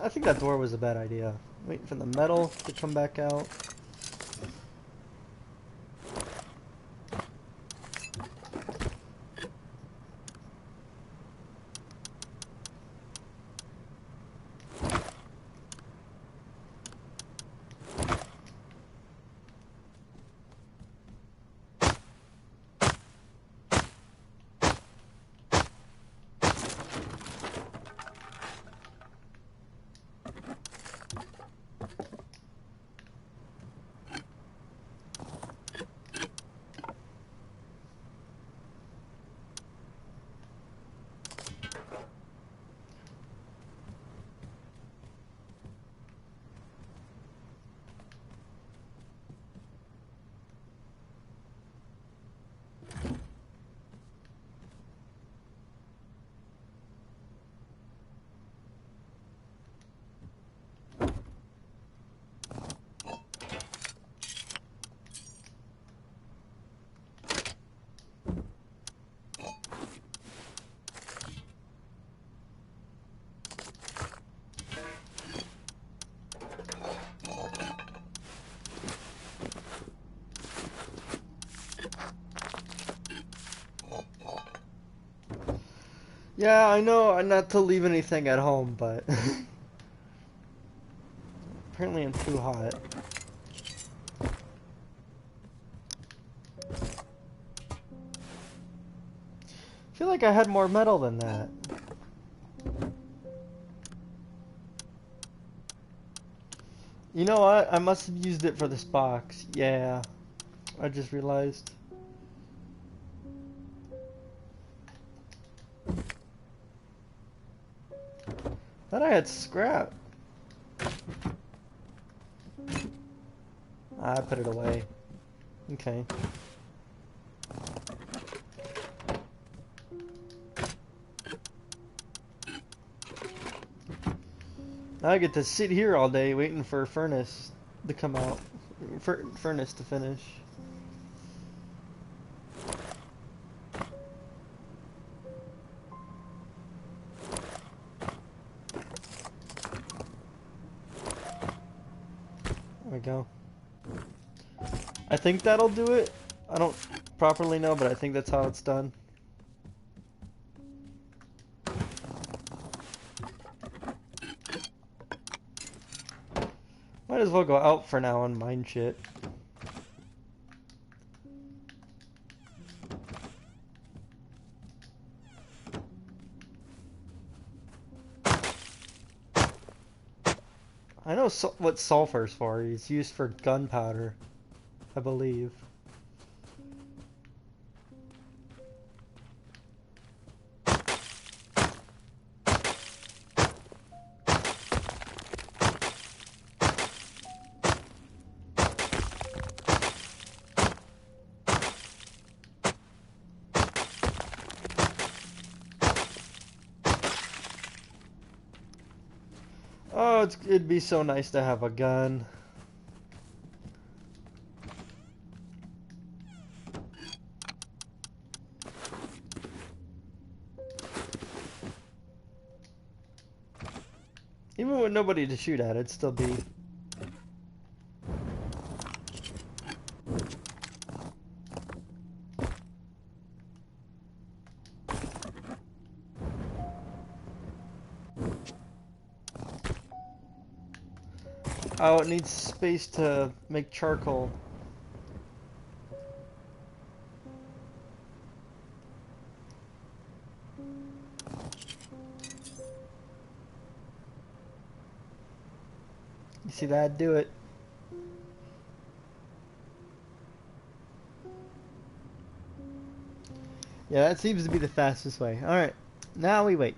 I think that door was a bad idea. Waiting for the metal to come back out. Yeah, I know not to leave anything at home, but apparently I'm too hot. I feel like I had more metal than that. You know what? I must have used it for this box. Yeah, I just realized. Thought I had scrap. I put it away. Okay. Now I get to sit here all day waiting for a furnace to come out. Furnace to finish. There we go. I think that'll do it. I don't properly know, but I think that's how it's done. Might as well go out for now and mine shit. I know what sulfur's for. It's used for gunpowder, I believe. Oh, it'd be so nice to have a gun. Even with nobody to shoot at, it'd still be... Oh, it needs space to make charcoal. You see that? Do it. Yeah, that seems to be the fastest way. Alright, now we wait.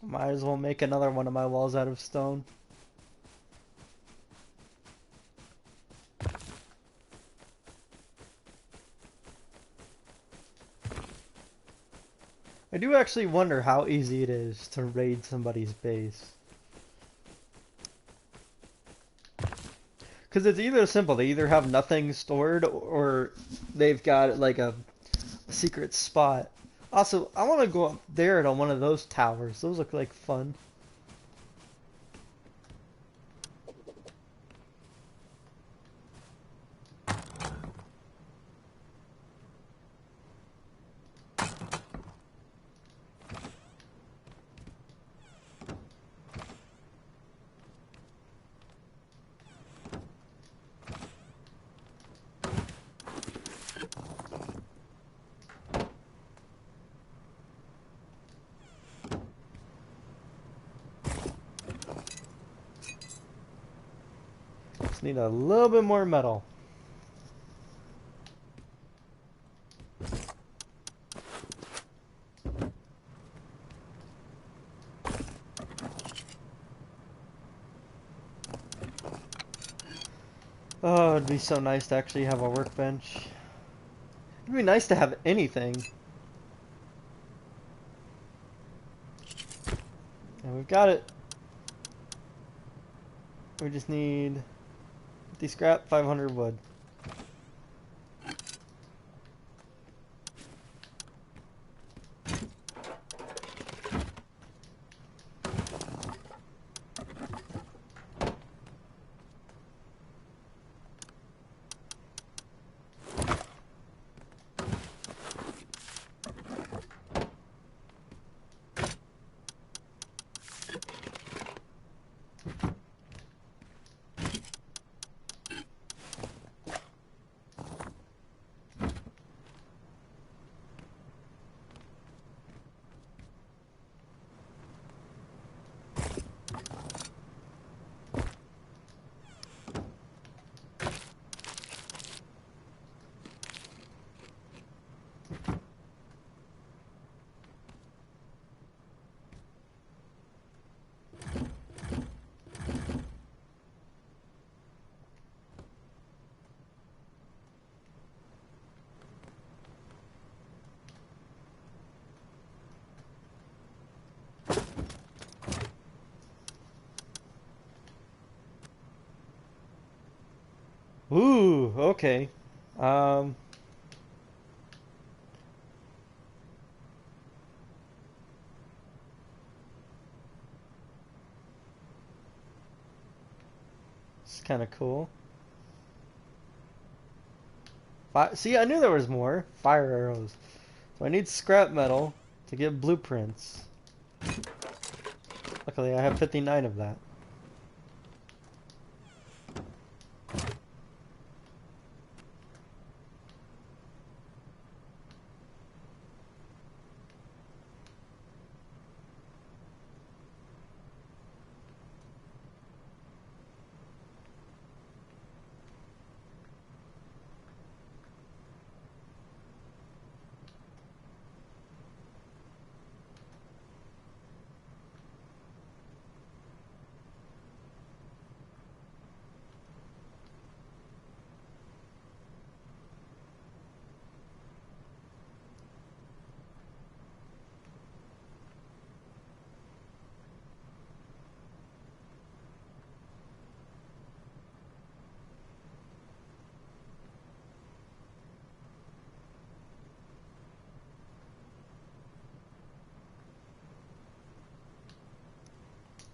Might as well make another one of my walls out of stone. I do actually wonder how easy it is to raid somebody's base. Because it's either simple, they either have nothing stored or they've got like a secret spot. Also, I want to go up there to one of those towers. Those look like fun. Just need a little bit more metal. Oh, it'd be so nice to actually have a workbench. It'd be nice to have anything. And we've got it. We just need 50 scrap, 500 wood. Ooh, okay. Um, it's kind of cool. See, I knew there was more. Fire arrows. So I need scrap metal to get blueprints. Luckily, I have 59 of that.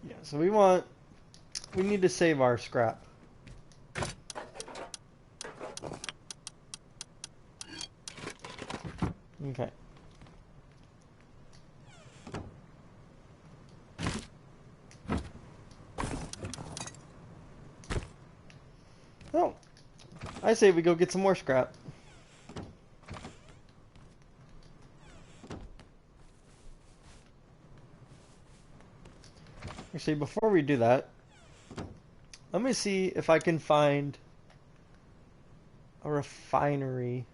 Yeah, so we need to save our scrap. Okay. Oh, I say we go get some more scrap. Actually, before we do that, let me see if I can find a refinery.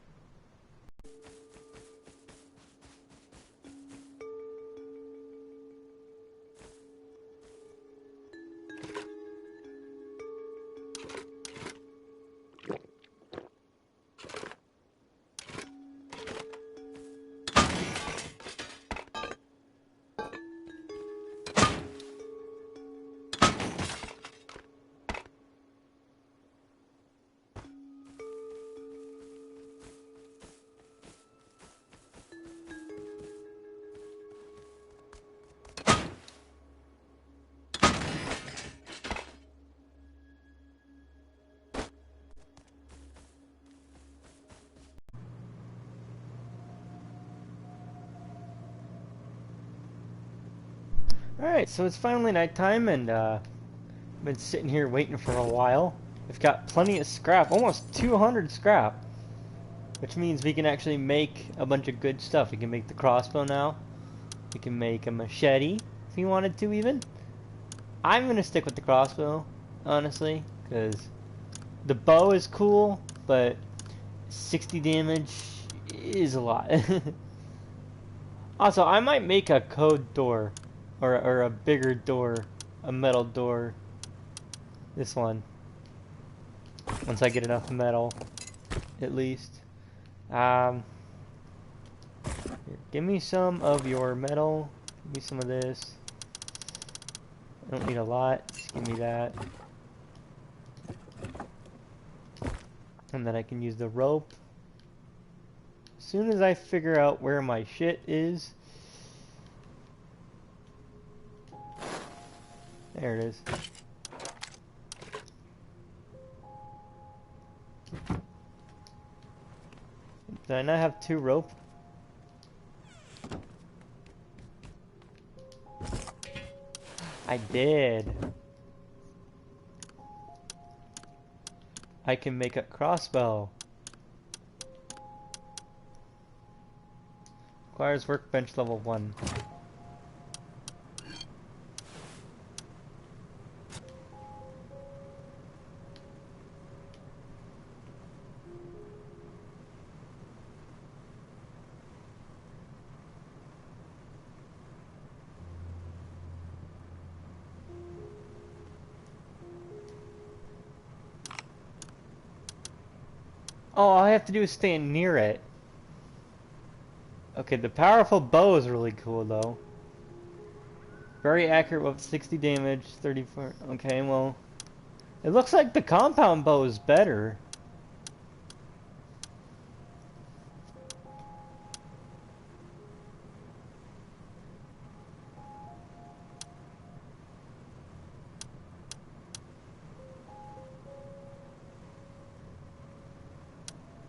Alright, so it's finally nighttime, and I've been sitting here waiting for a while. We've got plenty of scrap, almost 200 scrap, which means we can actually make a bunch of good stuff. We can make the crossbow now. We can make a machete, if you wanted to even. I'm going to stick with the crossbow, honestly, because The bow is cool, but 60 damage is a lot. Also, I might make a code door, or a bigger door, a metal door. This one. Once I get enough metal, at least. Here, give me some of your metal. Give me some of this. I don't need a lot. Just give me that. And then I can use the rope. As soon as I figure out where my shit is. There it is. Did I not have 2 rope? I did. I can make a crossbow. Requires workbench level 1. All I have to do is stand near it. Okay, the powerful bow is really cool though. Very accurate with 60 damage, 34. Okay, well, it looks like the compound bow is better.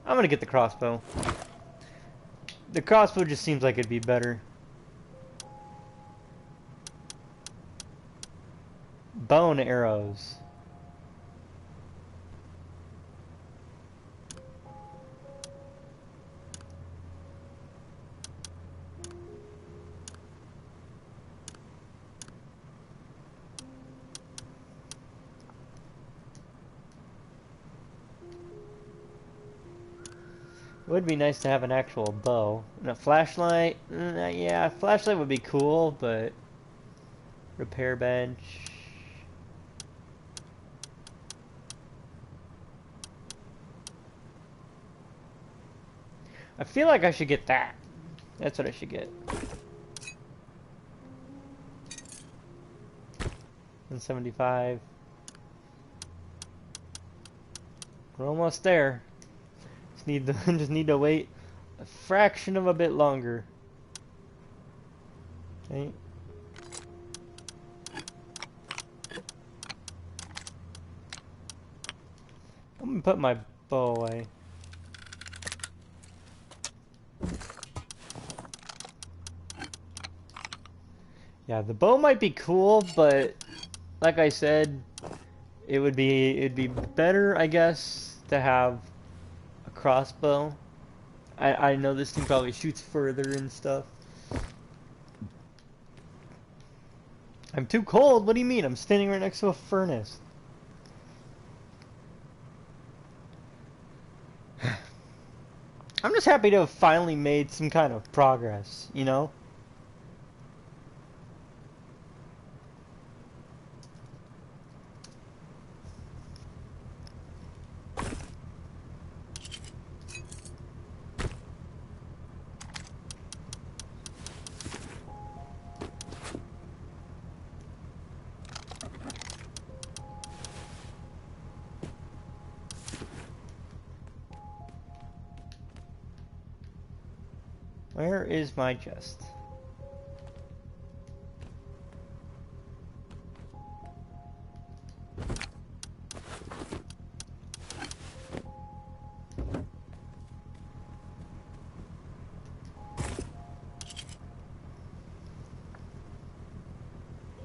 I'm gonna get the crossbow. The crossbow just seems like it'd be better. Bone arrows. It would be nice to have an actual bow. And a flashlight, yeah, a flashlight would be cool, but repair bench. I feel like I should get that. That's what I should get. 175. We're almost there. Just need to wait a fraction of a bit longer. Okay. I'm gonna put my bow away. Yeah, the bow might be cool, but like I said, it'd be better, I guess, to have a crossbow. I know this thing probably shoots further and stuff. I'm too cold. What do you mean? I'm standing right next to a furnace. I'm just happy to have finally made some kind of progress, you know? Where is my chest?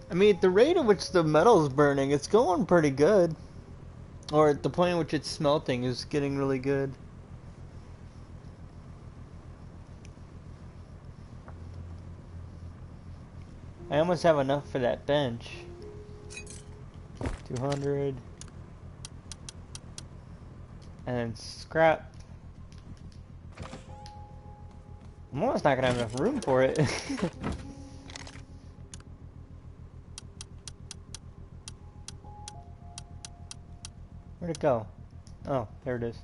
I mean, at the rate at which the metal's burning, it's going pretty good. Or at the point at which it's smelting is getting really good. I almost have enough for that bench. 200. And then scrap. I'm almost not gonna have enough room for it. Where'd it go? Oh, there it is.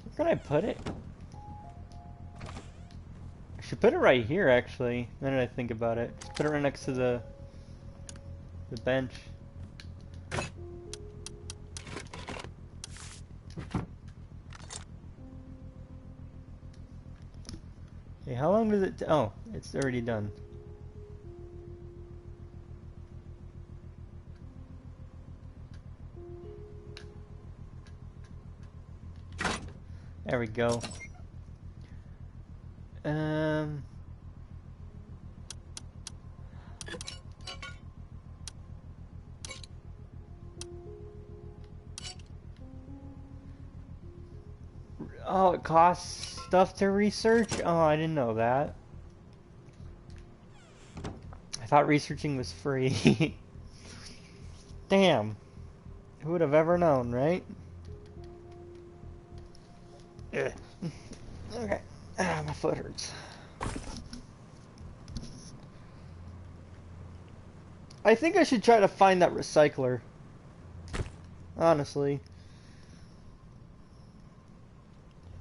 Where can I put it? I should put it right here, actually. Now that I think about it, just put it right next to the bench. Okay, how long does it? Oh, it's already done. There we go. Oh, it costs stuff to research? Oh, I didn't know that. I thought researching was free. Damn. Who would have ever known, right? Ugh. Okay. Ah, my foot hurts. I think I should try to find that recycler. Honestly.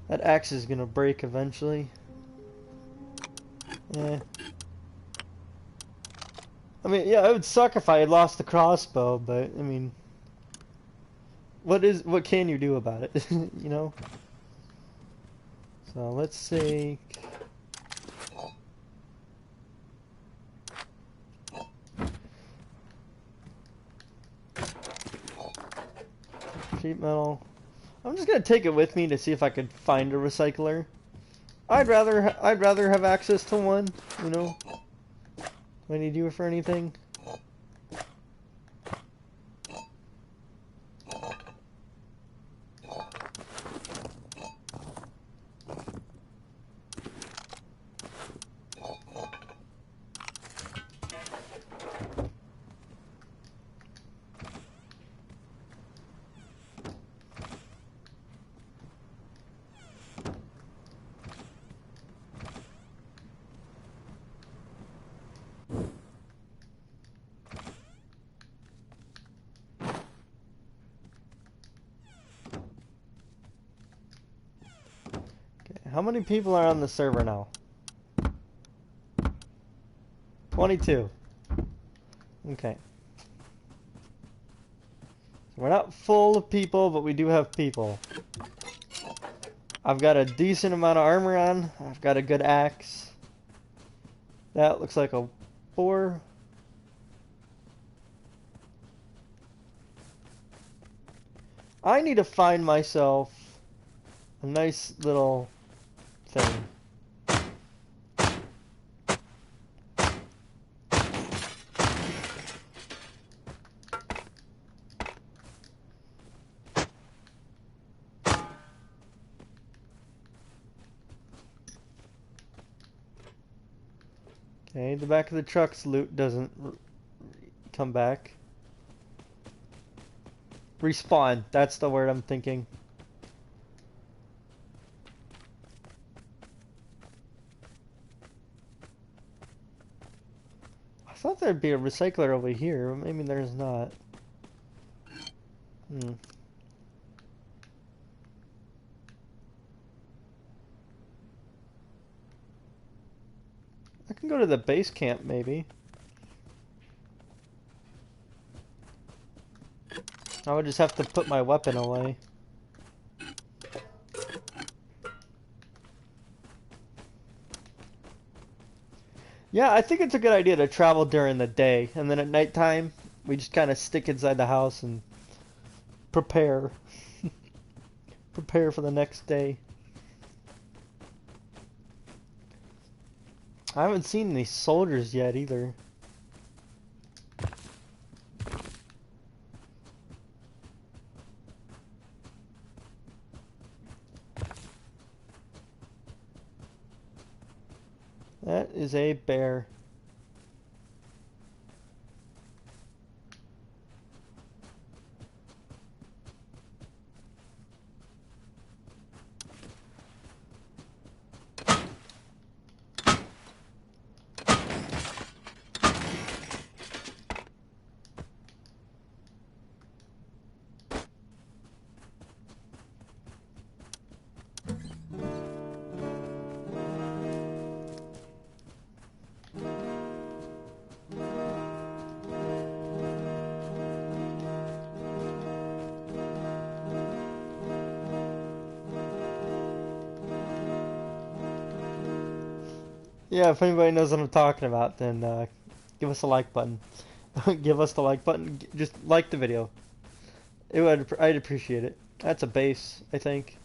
That axe is gonna break eventually. Yeah. I mean, yeah, it would suck if I had lost the crossbow, but I mean, what can you do about it? You know? So let's see. Sheet metal. I'm just gonna take it with me to see if I could find a recycler. I'd rather have access to one, you know. Do I need you for anything? How many people are on the server now? 22. Okay. So we're not full of people, but we do have people. I've got a decent amount of armor on. I've got a good axe. That looks like a 4. I need to find myself a nice little thing. Okay, the back of the truck's loot doesn't come back. Respawn, that's the word I'm thinking. I thought there'd be a recycler over here, but maybe there's not. I can go to the base camp, maybe. I would just have to put my weapon away. Yeah, I think it's a good idea to travel during the day, and then at nighttime, we just kind of stick inside the house and prepare. Prepare for the next day. I haven't seen any soldiers yet either. That is a bear. Yeah, if anybody knows what I'm talking about, then give us a like button. Give us the like button. Just like the video. I'd appreciate it. That's a base, I think.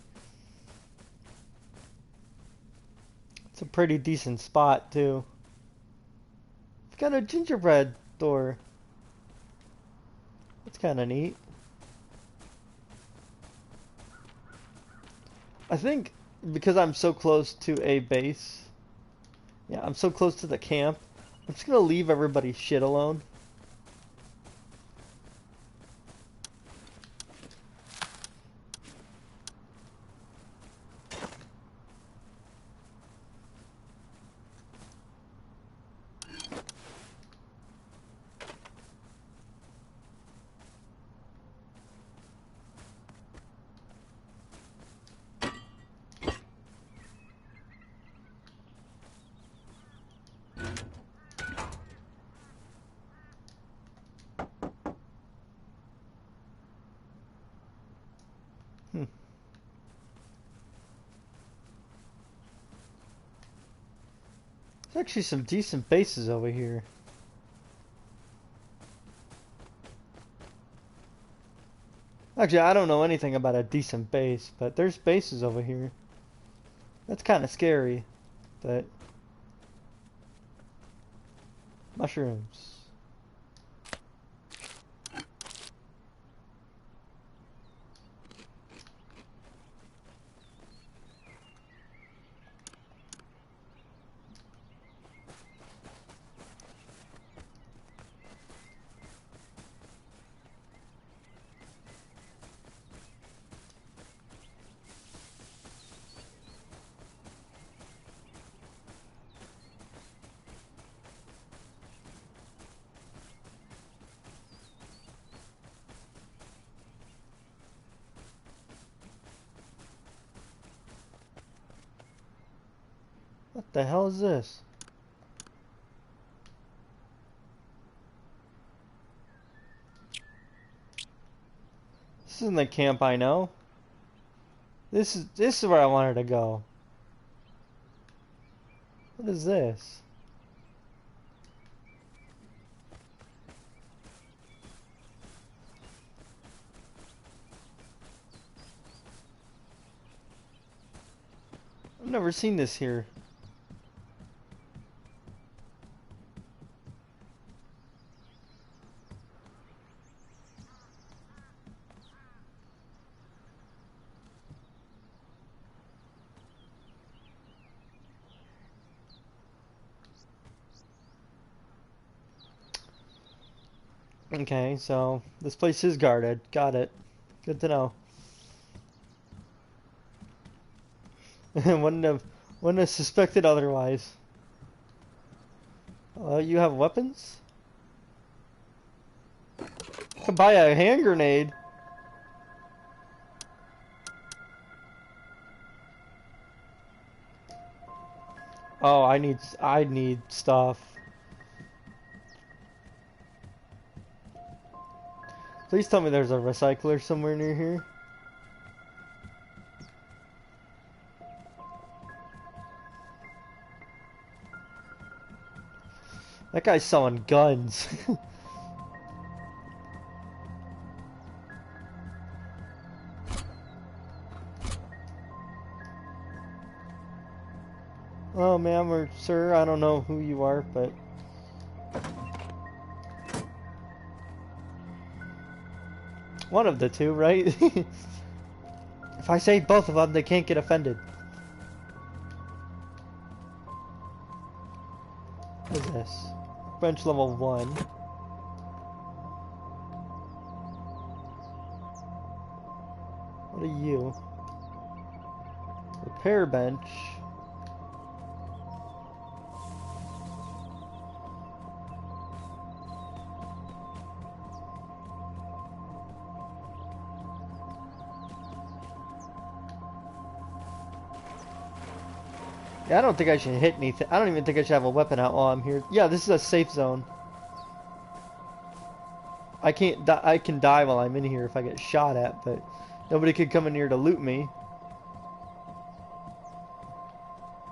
It's a pretty decent spot too. It's got a gingerbread door. That's kind of neat. I think because I'm so close to a base. Yeah, I'm so close to the camp. I'm just gonna leave everybody's shit alone. There's actually some decent bases over here. Actually, I don't know anything about a decent base, but there's bases over here. That's kind of scary, but... Mushrooms. What the hell is this? This isn't the camp I know. This is where I wanted to go. What is this? I've never seen this here. Okay, so this place is guarded. Got it. Good to know. wouldn't have suspected otherwise. You have weapons? I can buy a hand grenade. Oh, I need stuff. Please tell me there's a recycler somewhere near here. That guy's selling guns. Oh, ma'am or sir, I don't know who you are, but... one of the two, right? If I say both of them, they can't get offended. workbench level 1. What are you? Repair bench. Yeah, I don't think I should hit anything. I don't even think I should have a weapon out while I'm here. Yeah, this is a safe zone. I can't die. I can die while I'm in here if I get shot at, but nobody could come in here to loot me.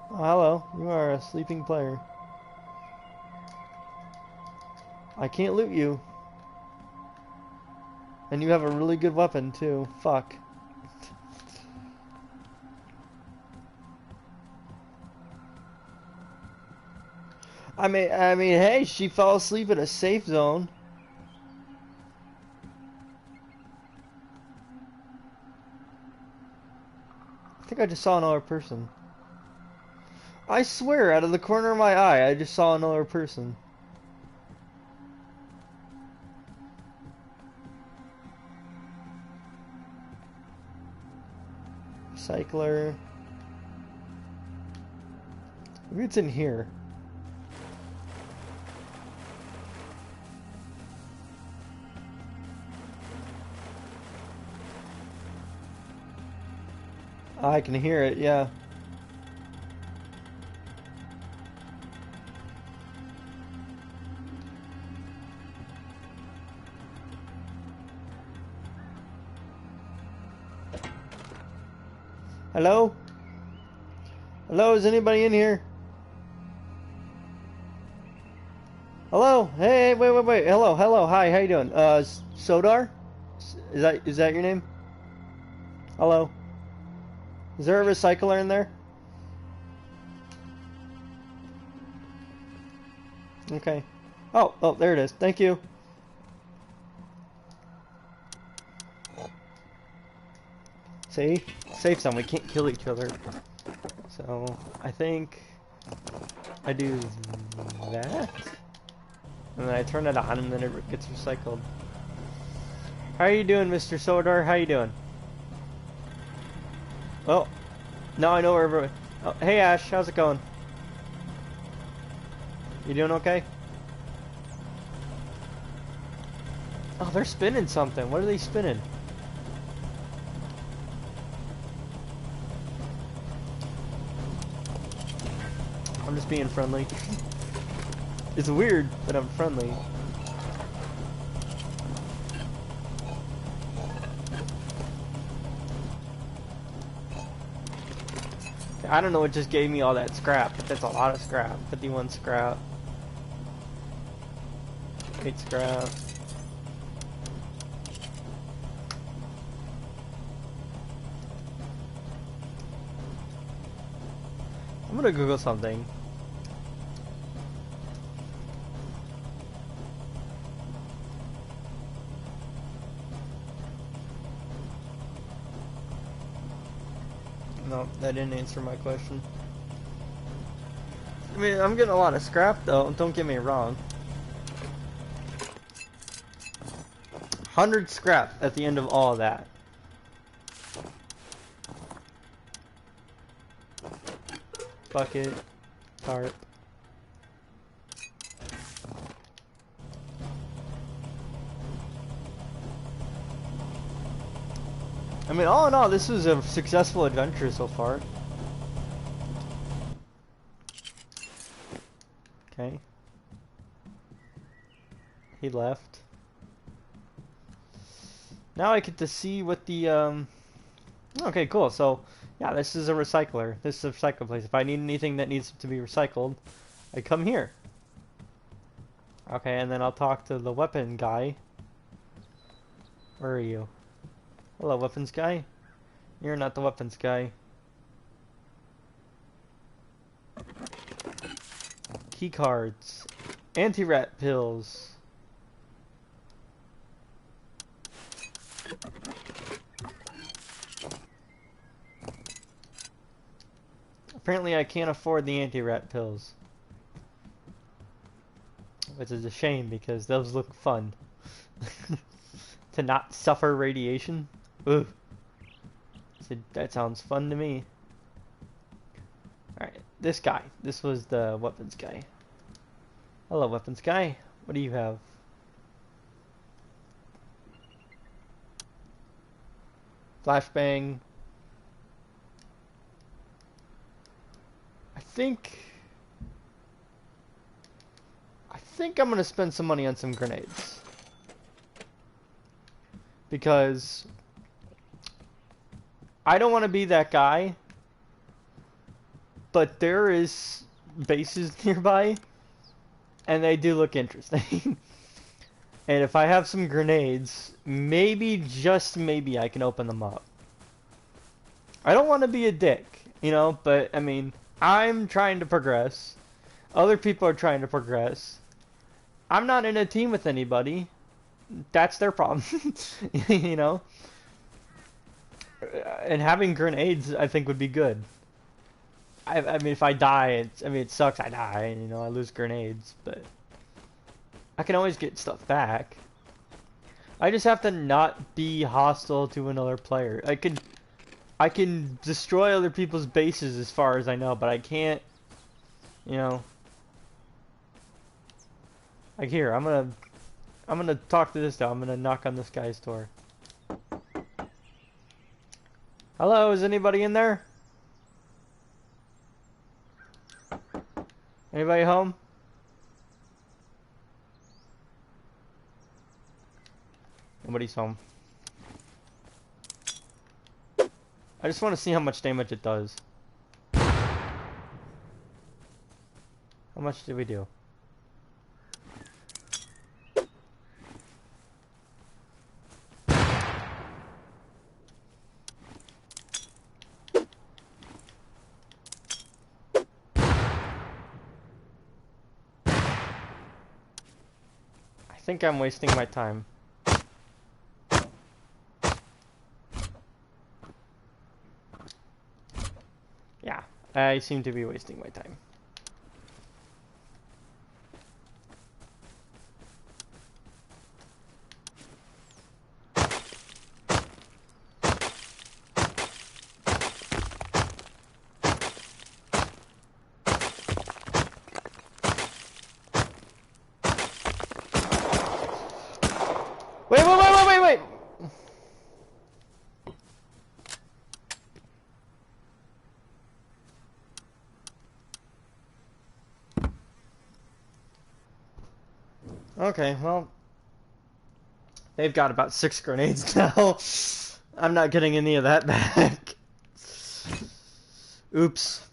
Oh, hello. You are a sleeping player. I can't loot you. And you have a really good weapon, too. Fuck. I mean, hey, she fell asleep in a safe zone. I think I just saw another person. I swear, out of the corner of my eye, I just saw another person. Recycler. Maybe it's in here. I can hear it, yeah. Hello? Hello, is anybody in here? Hello? Hey, wait. Hello, hi, how you doing? Sodar? Is that your name? Hello? Is there a recycler in there? Okay. Oh, there it is. Thank you. See? Safe zone. We can't kill each other. So, I think I do that. And then I turn it on and then it gets recycled. How are you doing, Mr. Sodar? How you doing? Oh, now I know where everyone... Oh, hey Ash, how's it going? You doing okay? Oh, they're spinning something. What are they spinning? I'm just being friendly. It's weird, but I'm friendly. I don't know what just gave me all that scrap, but that's a lot of scrap. 51 scrap. 8 scrap. I'm gonna Google something. No, that didn't answer my question. I mean, I'm getting a lot of scrap though, don't get me wrong. 100 scrap at the end of all of that. Bucket, tarp. I mean, all in all, this was a successful adventure so far. Okay. He left. Now I get to see what the, Okay, cool. So, yeah, this is a recycler. This is a recycle place. If I need anything that needs to be recycled, I come here. Okay, and then I'll talk to the weapon guy. Where are you? Hello, weapons guy. You're not the weapons guy. Keycards. Anti-rat pills. Apparently I can't afford the anti-rat pills. which is a shame because those look fun. To not suffer radiation? Ugh. So that sounds fun to me. Alright, this guy. This was the weapons guy. Hello, weapons guy. What do you have? Flashbang. I think I'm gonna spend some money on some grenades. Because I don't want to be that guy, but there is bases nearby, and they do look interesting. And if I have some grenades, maybe, just maybe, I can open them up. I don't want to be a dick, you know, but, I mean, I'm trying to progress. Other people are trying to progress. I'm not in a team with anybody. That's their problem, you know? And having grenades, I think, would be good. I mean, if I die, it sucks I die, you know, I lose grenades, but I can always get stuff back. I just have to not be hostile to another player. I can destroy other people's bases as far as I know, but I can't, you know. Like here, I'm gonna talk to this guy. I'm gonna knock on this guy's door. Hello, is anybody in there? Anybody home? Nobody's home. I just want to see how much damage it does. How much did we do? I think I'm wasting my time. Yeah, I seem to be wasting my time. Wait! Okay, well, they've got about 6 grenades now. I'm not getting any of that back. Oops.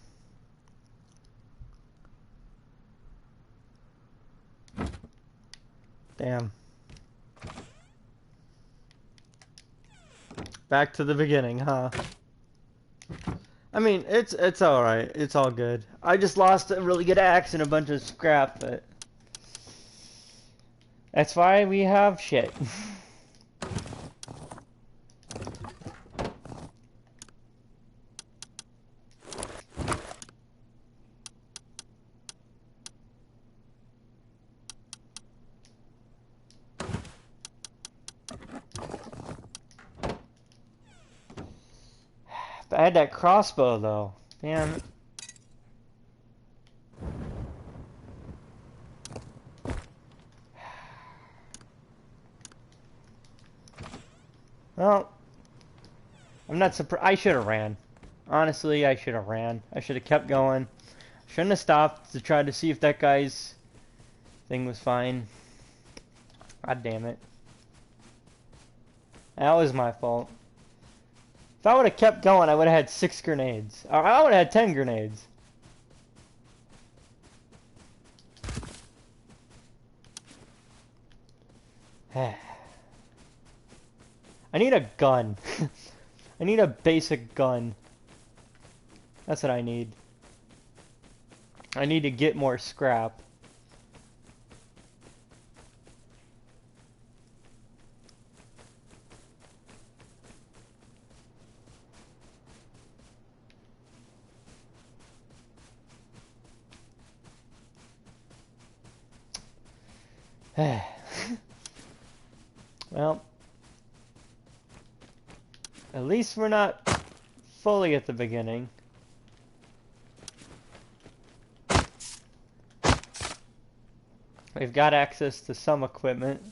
Damn. Back to the beginning, huh? I mean, it's alright. It's all good. I just lost a really good axe and a bunch of scrap, but that's why we have shit. I had that crossbow though. Damn. Well, I'm not surprised. I should have ran. Honestly, I should have ran. I should have kept going. Shouldn't have stopped to try to see if that guy's thing was fine. God damn it. That was my fault. If I would have kept going, I would have had 6 grenades. Or I would have had 10 grenades. I need a gun. I need a basic gun. That's what I need. I need to get more scrap. Well, at least we're not fully at the beginning. We've got access to some equipment.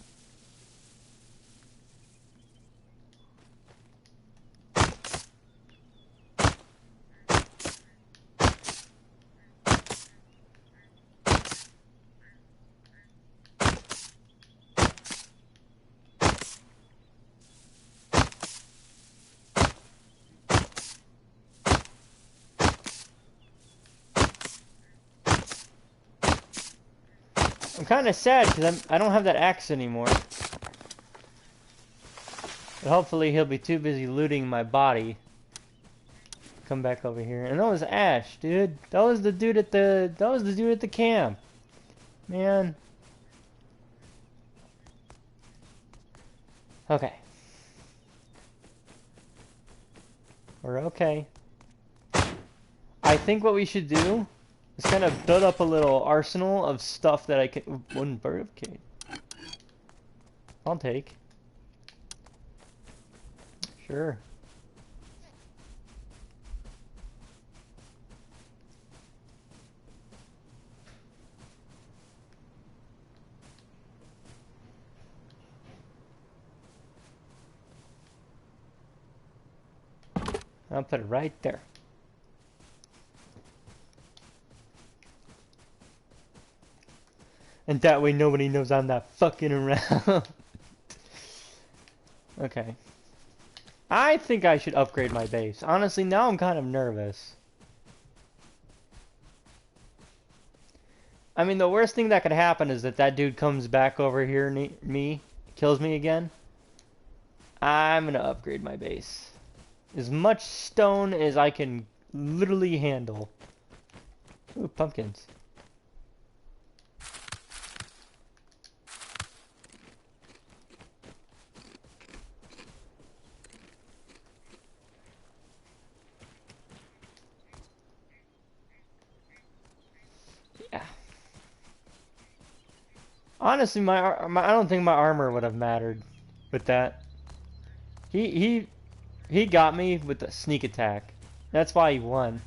I'm kind of sad because I don't have that axe anymore. But hopefully he'll be too busy looting my body. Come back over here. And that was Ash, dude. That was the dude at the camp. Man. Okay. We're okay. I think what we should do is kind of build up a little arsenal of stuff that I can... One bird of cage. I'll take. Sure. I'll put it right there. And that way nobody knows I'm not fucking around. Okay. I think I should upgrade my base. Honestly, now I'm kind of nervous. I mean, the worst thing that could happen is that dude comes back over here near me, kills me again. I'm gonna upgrade my base. As much stone as I can literally handle. Ooh, pumpkins. Yeah. Honestly, I don't think my armor would have mattered with that. He got me with a sneak attack. That's why he won.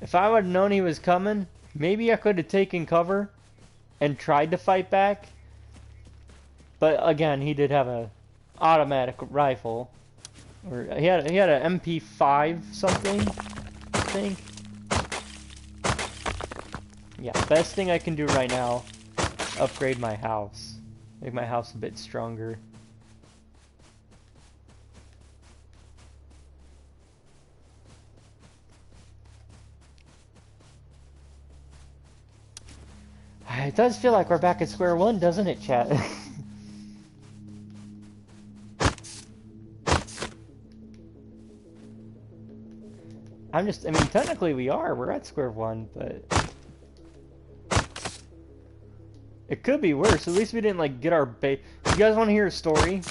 If I would have known he was coming, maybe I could have taken cover and tried to fight back. But again, he did have a automatic rifle, or he had an MP5 something, I think. Yeah, best thing I can do right now, upgrade my house, make my house a bit stronger. It does feel like we're back at square one, doesn't it, chat? I mean, technically we are. We're at square one, but it could be worse. At least we didn't, like, get our base. You guys want to hear a story?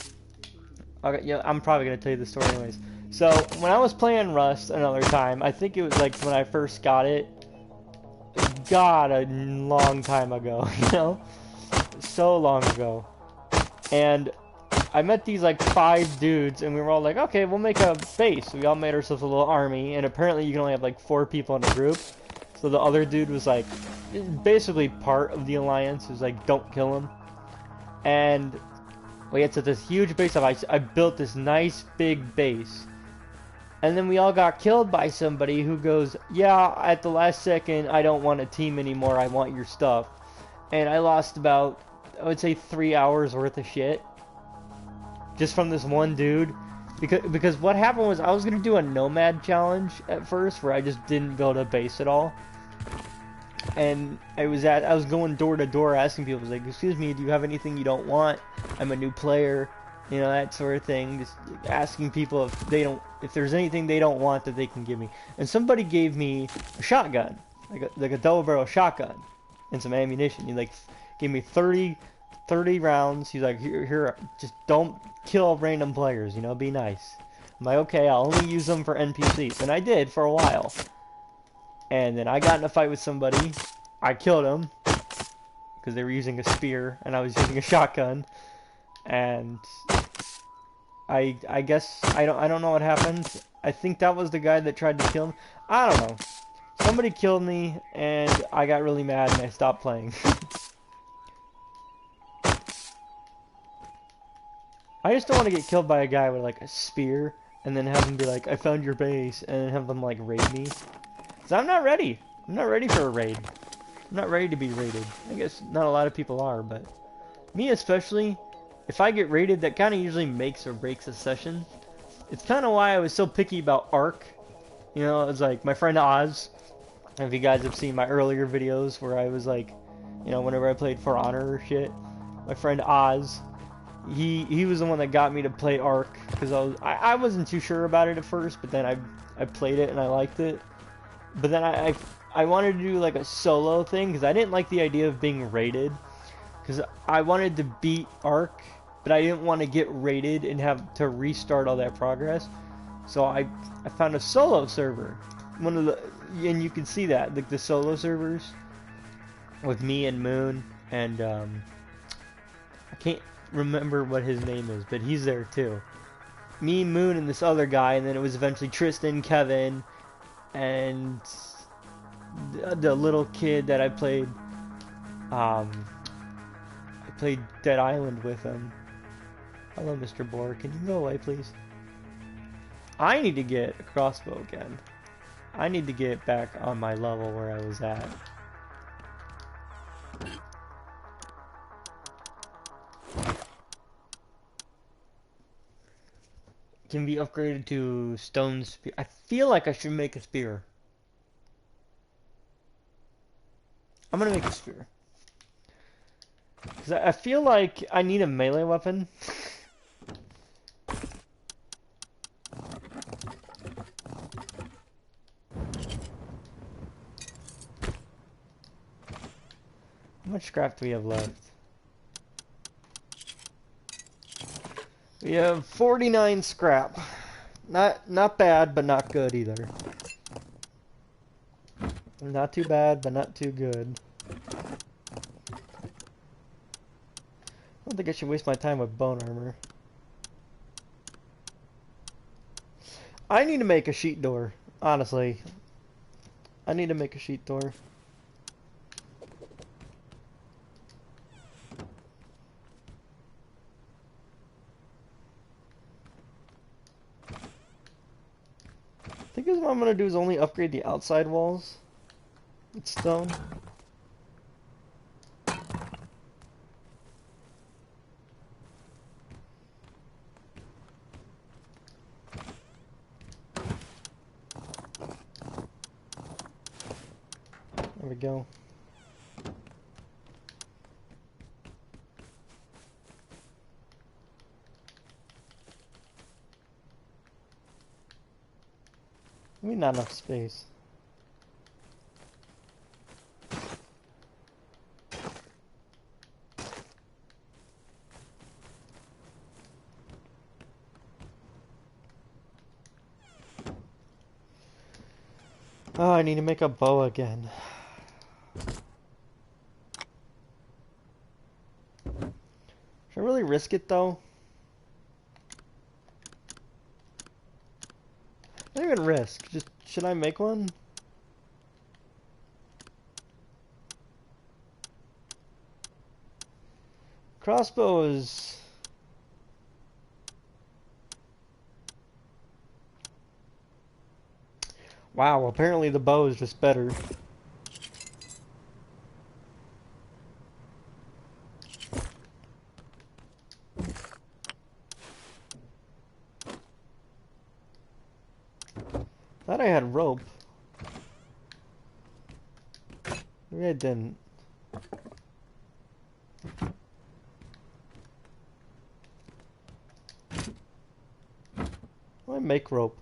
Okay, yeah, I'm probably going to tell you the story anyways. So, when I was playing Rust another time, I think it was, like, when I first got it, God, a long time ago, you know? So long ago. And I met these, like, 5 dudes, and we were all like, okay, we'll make a base. We all made ourselves a little army, and apparently you can only have, like, 4 people in a group. So the other dude was, like, basically part of the alliance. He was like, don't kill him. And we had this huge base of ice. I built this nice, big base. And then we all got killed by somebody who goes, yeah, at the last second, I don't want a team anymore, I want your stuff. And I lost about, I would say, 3 hours worth of shit. Just from this one dude. Because what happened was, I was going to do a nomad challenge at first, where I just didn't build a base at all. And I was going door to door asking people, I was like, excuse me, do you have anything you don't want? I'm a new player. You know, that sort of thing. Just asking people if there's anything they don't want that they can give me. And somebody gave me a shotgun, like a double barrel shotgun, and some ammunition. He like gave me 30 rounds. He's like, here, just don't kill random players. You know, be nice. I'm like, okay, I'll only use them for NPCs, and I did for a while. And then I got in a fight with somebody. I killed him. because they were using a spear and I was using a shotgun, and I guess I don't know what happened. I think that was the guy that tried to kill me. I don't know. Somebody killed me and I got really mad and I stopped playing. I just don't want to get killed by a guy with like a spear and then have him be like, I found your base, and then have them like raid me. So I'm not ready. I'm not ready for a raid. I'm not ready to be raided. I guess not a lot of people are, but me especially, if I get raided, that kind of usually makes or breaks a session. It's kind of why I was so picky about Ark. You know, it's like my friend Oz. If you guys have seen my earlier videos where I was like, you know, whenever I played For Honor or shit, my friend Oz, he was the one that got me to play Ark, because I wasn't too sure about it at first, but then I played it and I liked it. But then I wanted to do like a solo thing because I didn't like the idea of being raided, because I wanted to beat Ark, but I didn't want to get raided and have to restart all that progress. So I found a solo server, and you can see that the solo servers with me and Moon, and I can't remember what his name is, but he's there too. Me, Moon, and this other guy, and then it was eventually Tristan, Kevin, and the little kid that I played Dead Island with him. Hello, Mr. Boar. Can you go away, please? I need to get a crossbow again. I need to get back on my level where I was at. Can be upgraded to stone spear. I feel like I should make a spear. I'm gonna make a spear. Because I feel like I need a melee weapon. How much scrap do we have left? We have 49 scrap. Not bad, but not good either. Not too bad, but not too good. I don't think I should waste my time with bone armor. I need to make a sheet door, honestly. I need to make a sheet door. I think what I'm gonna do is only upgrade the outside walls with stone. There we go. Maybe not enough space. Oh, I need to make a bow again. Should I really risk it though? Not even risk. Just should I make one? Crossbow is. Wow, apparently the bow is just better. Thought I had rope. Maybe I didn't. Why make rope?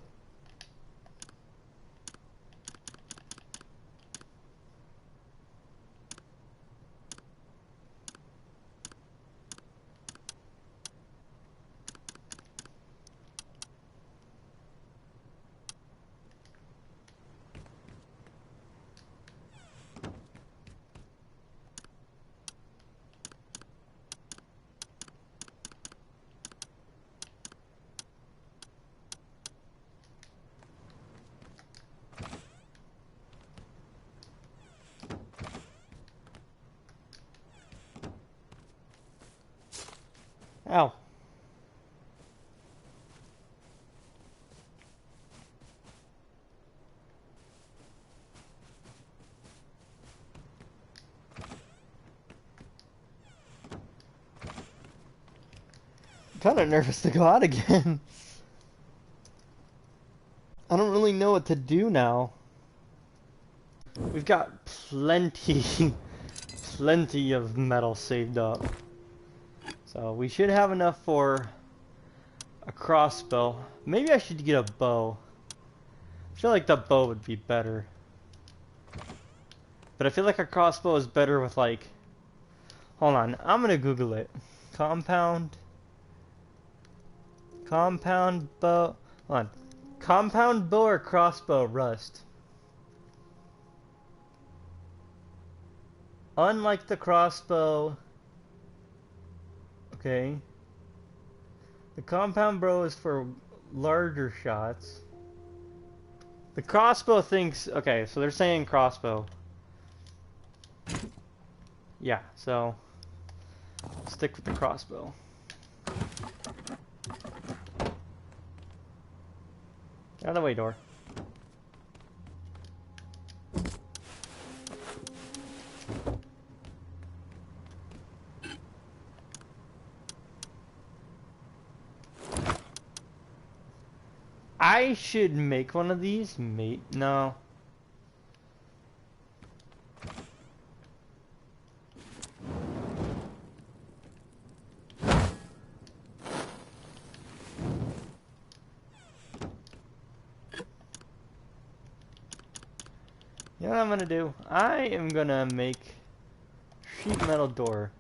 Ow. I'm kind of nervous to go out again. I don't really know what to do now. We've got plenty of metal saved up. So we should have enough for a crossbow. Maybe I should get a bow. I feel like the bow would be better. But I feel like a crossbow is better with like... Hold on, I'm gonna Google it. Compound bow... Hold on. Compound bow or crossbow rust? Unlike the crossbow... Okay. The compound bow is for larger shots. The crossbow thinks... Okay, so they're saying crossbow. Yeah, so... Stick with the crossbow. Get out of the way, door. I should make one of these, mate. No. You know what I'm gonna do? I am gonna make sheet metal door.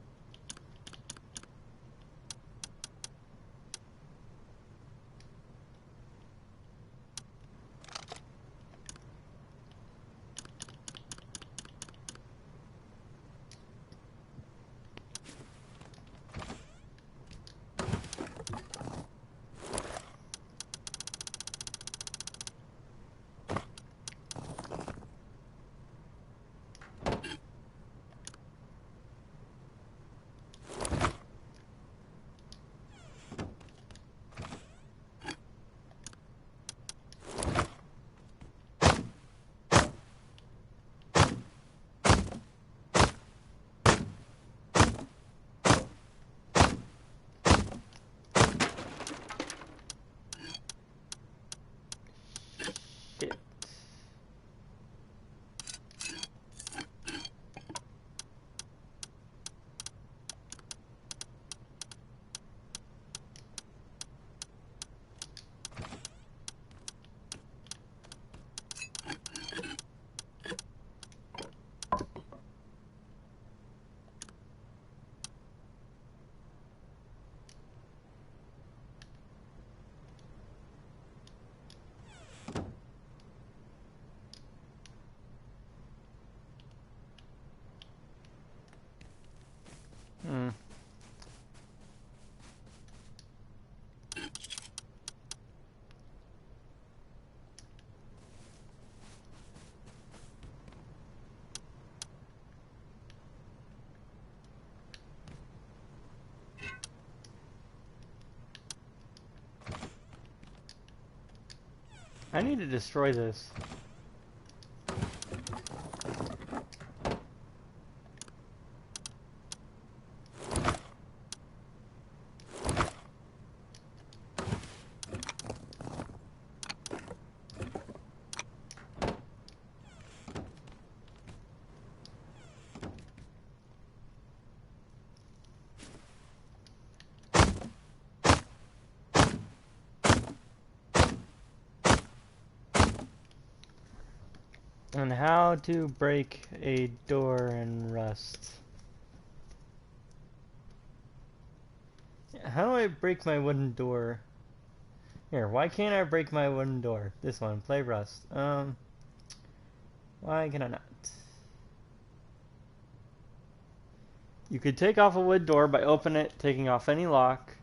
Shit. Hmm. I need to destroy this. On how to break a door in Rust. How do I break my wooden door? Here, why can't I break my wooden door? This one, play Rust. Why can I not? You could take off a wood door by opening it, taking off any lock.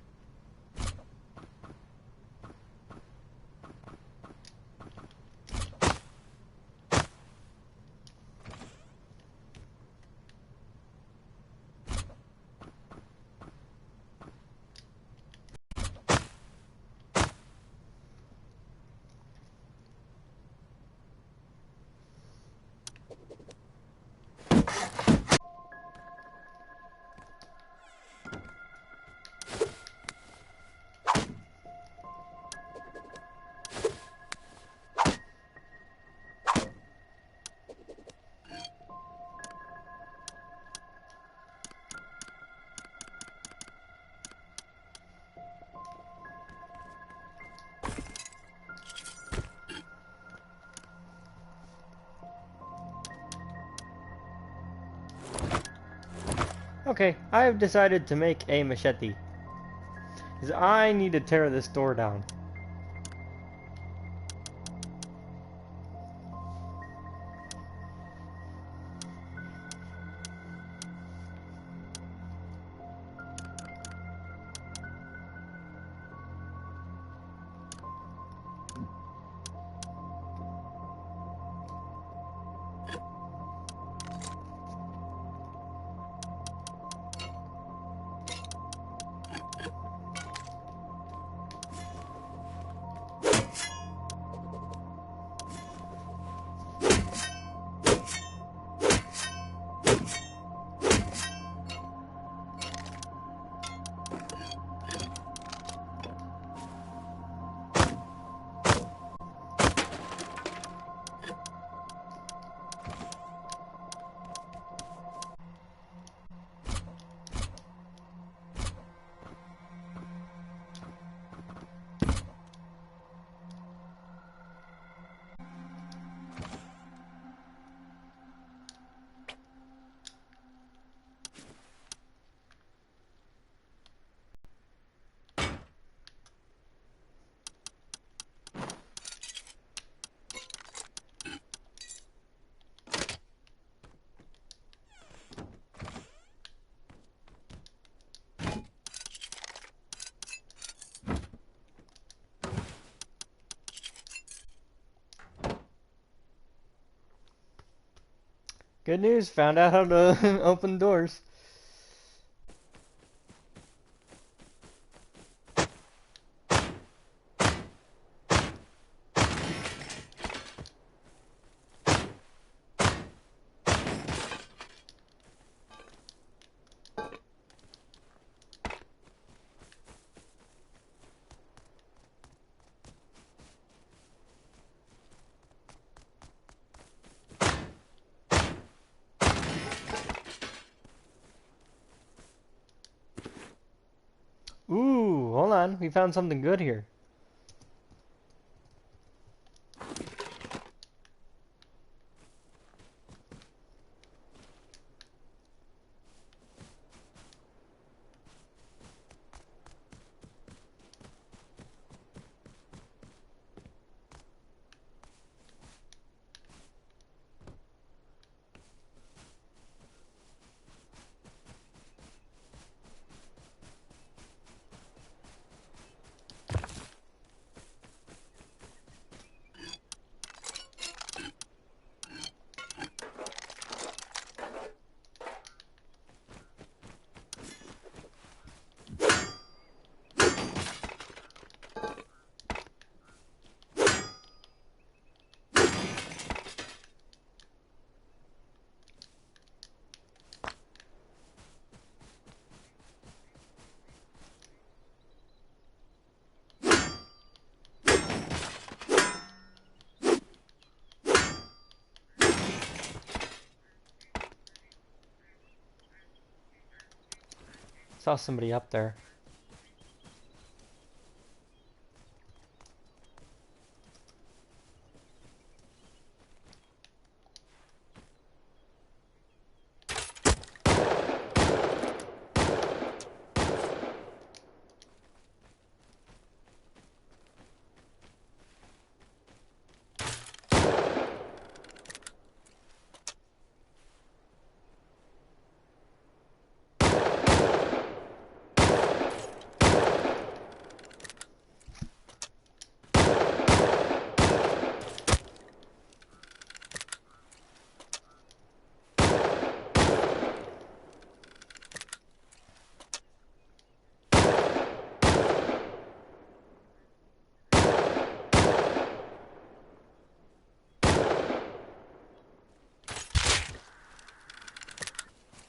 Okay, I have decided to make a machete. Because I need to tear this door down. Good news, found out how to open doors. Ooh, hold on. We found something good here. Saw somebody up there.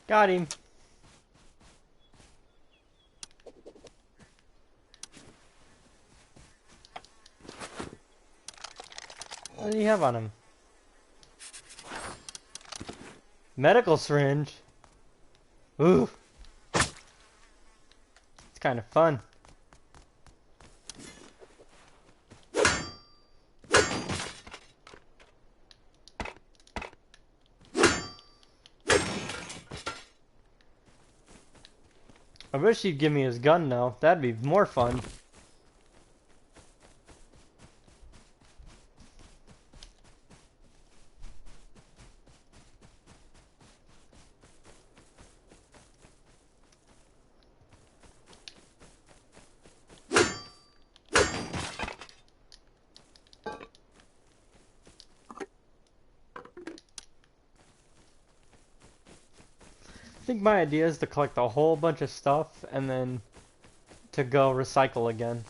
Got him. What do you have on him? Medical syringe. Ooh. It's kind of fun. wish he'd give me his gun now. That'd be more fun. I think my idea is to collect a whole bunch of stuff and then to go recycle again.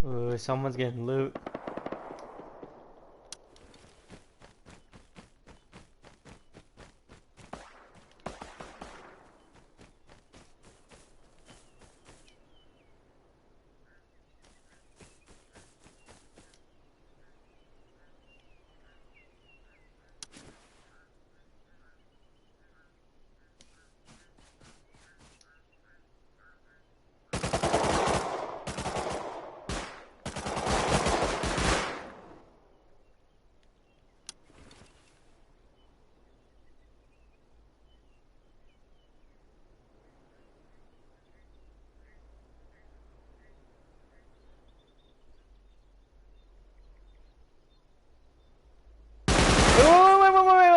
Ooh, someone's getting loot.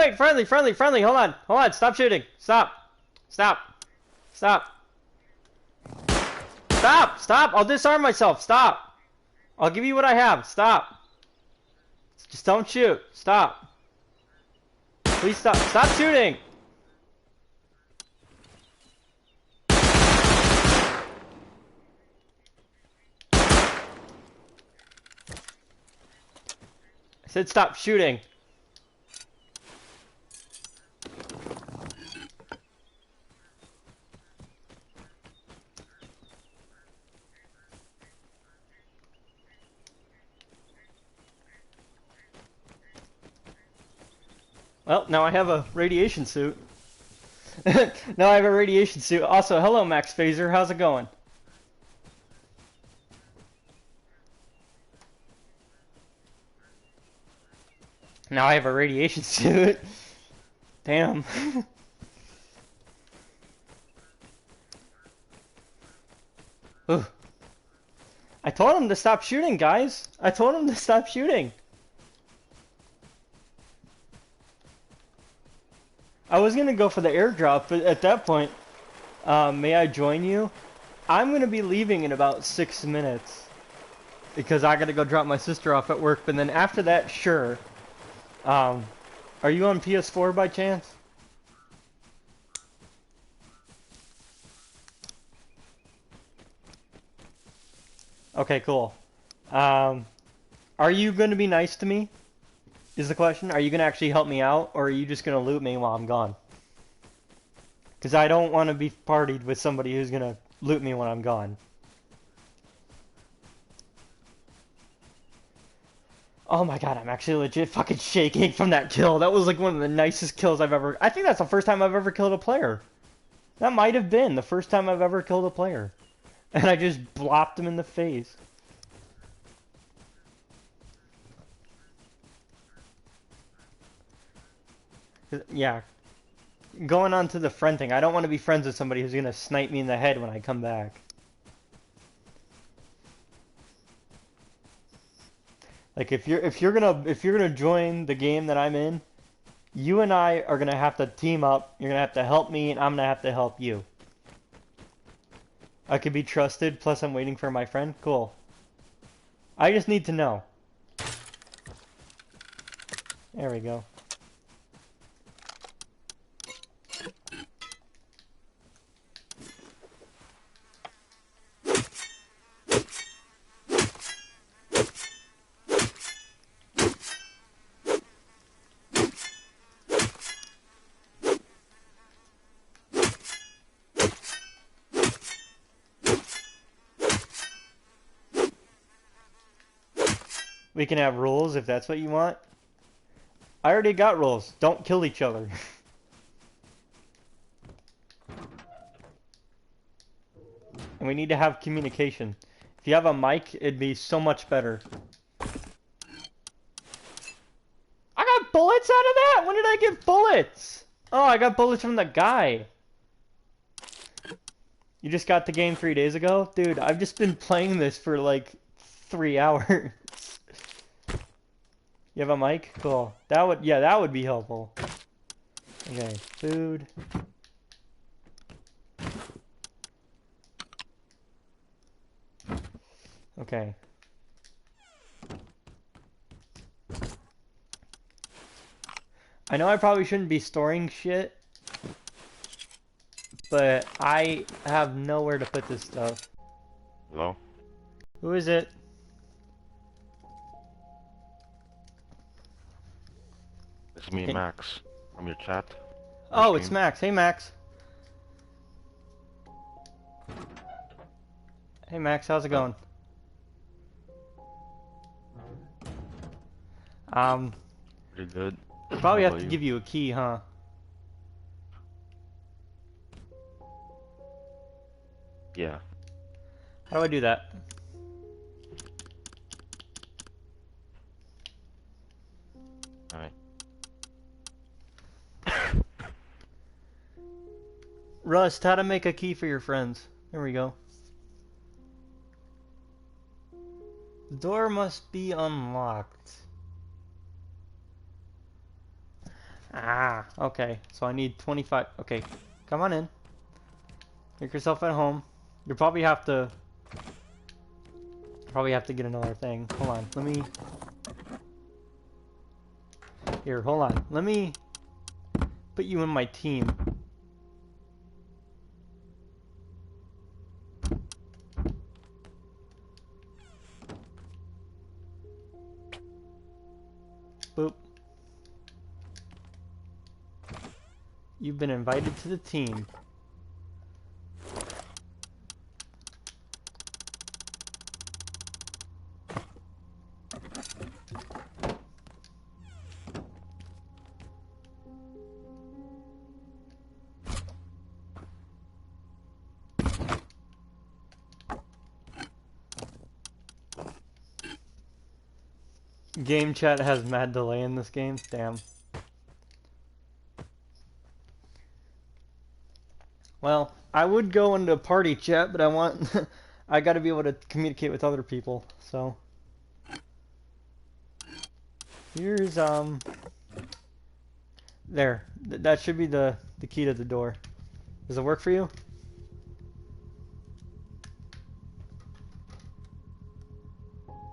Wait, friendly, hold on, stop shooting, stop, I'll disarm myself, stop, I'll give you what I have, stop, just don't shoot, stop, please stop shooting. I said stop shooting. Well, now I have a radiation suit. Now I have a radiation suit. Also, hello Max Phaser, how's it going? Now I have a radiation suit. Damn. Ooh. I told him to stop shooting, guys. I told him to stop shooting. I was gonna go for the airdrop, but at that point, may I join you? I'm gonna be leaving in about 6 minutes because I gotta go drop my sister off at work. But then after that, sure. Are you on PS4 by chance? Okay, cool. Um, are you going to be nice to me? Is the question. Are you going to actually help me out, or are you just going to loot me while I'm gone? Because I don't want to be partied with somebody who's going to loot me when I'm gone. Oh my god, I'm actually legit fucking shaking from that kill. That was like one of the nicest kills I've ever... I think that's the first time I've ever killed a player. That might have been the first time I've ever killed a player. And I just blopped him in the face. Yeah. Going on to the friend thing, I don't want to be friends with somebody who's gonna snipe me in the head when I come back. Like if you're gonna join the game that I'm in, you and I are gonna have to team up. You're gonna have to help me, and I'm gonna have to help you. I could be trusted, plus I'm waiting for my friend. Cool. I just need to know. There we go. We can have rules if that's what you want. I already got rules. Don't kill each other. And we need to have communication. If you have a mic, it'd be so much better. I got bullets out of that? When did I get bullets? Oh, I got bullets from the guy. You just got the game 3 days ago? Dude, I've just been playing this for like 3 hours. You have a mic? Cool. Yeah, that would be helpful. Okay, food. Okay. I know I probably shouldn't be storing shit, but I have nowhere to put this stuff. Hello? Who is it? It's me, Max, from your chat. Oh, it's Max. Hey, Max. Hey, Max, how's it going? Pretty good. Probably have to give you a key, huh? Yeah. How do I do that? Alright. Rust, how to make a key for your friends. There we go. The door must be unlocked. Ah, okay. So I need 25. Okay, come on in. Make yourself at home. You'll probably have to get another thing. Hold on. Let me. Here, hold on. Let me put you in my team. Boop. You've been invited to the team. Game chat has mad delay in this game. Damn. Well, I would go into party chat, but I gotta be able to communicate with other people, so. Here's, there. That should be the key to the door. Does it work for you?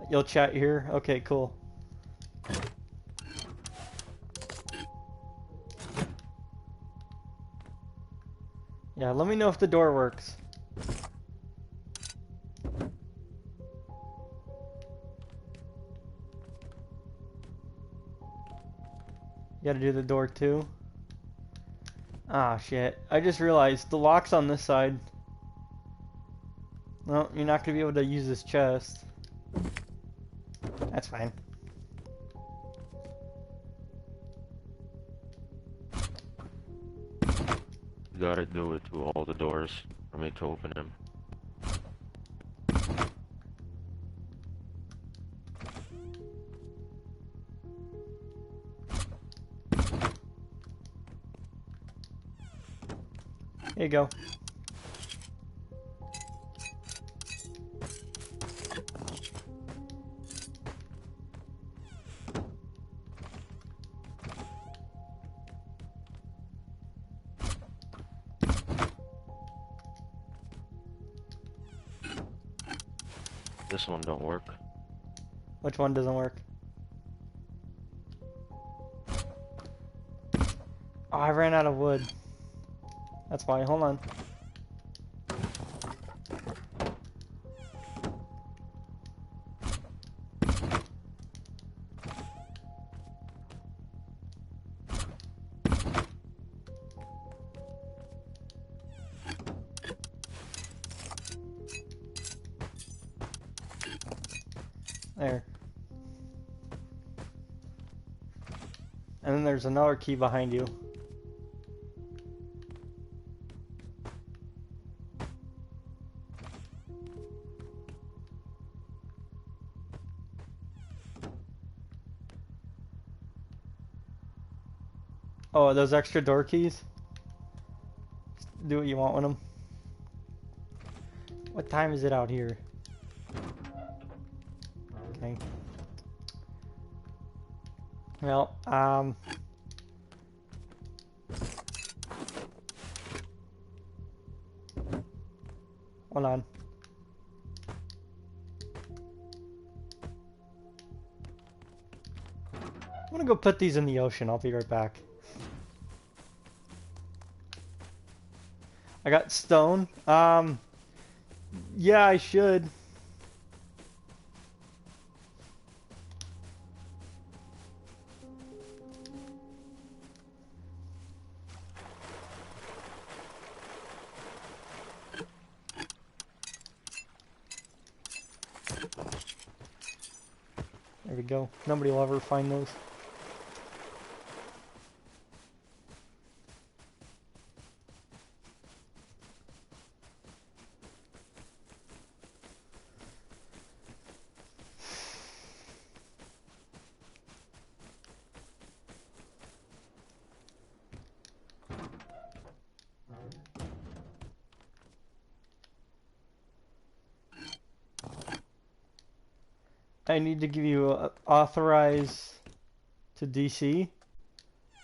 You'll chat here? Okay, cool. Yeah, let me know if the door works. You gotta do the door too. Ah, shit. I just realized the lock's on this side. Well, you're not gonna be able to use this chest. That's fine. You gotta do it to all the doors for me to open them. Here you go. This one don't work. Which one doesn't work? Oh, I ran out of wood. That's why. Hold on. There. And then there's another key behind you. Oh, those extra door keys? Do what you want with them. What time is it out here? Okay. Well, hold on. I'm gonna go put these in the ocean. I'll be right back. I got stone. Yeah, I should. There we go. Nobody will ever find those. I need to give you authorize to DC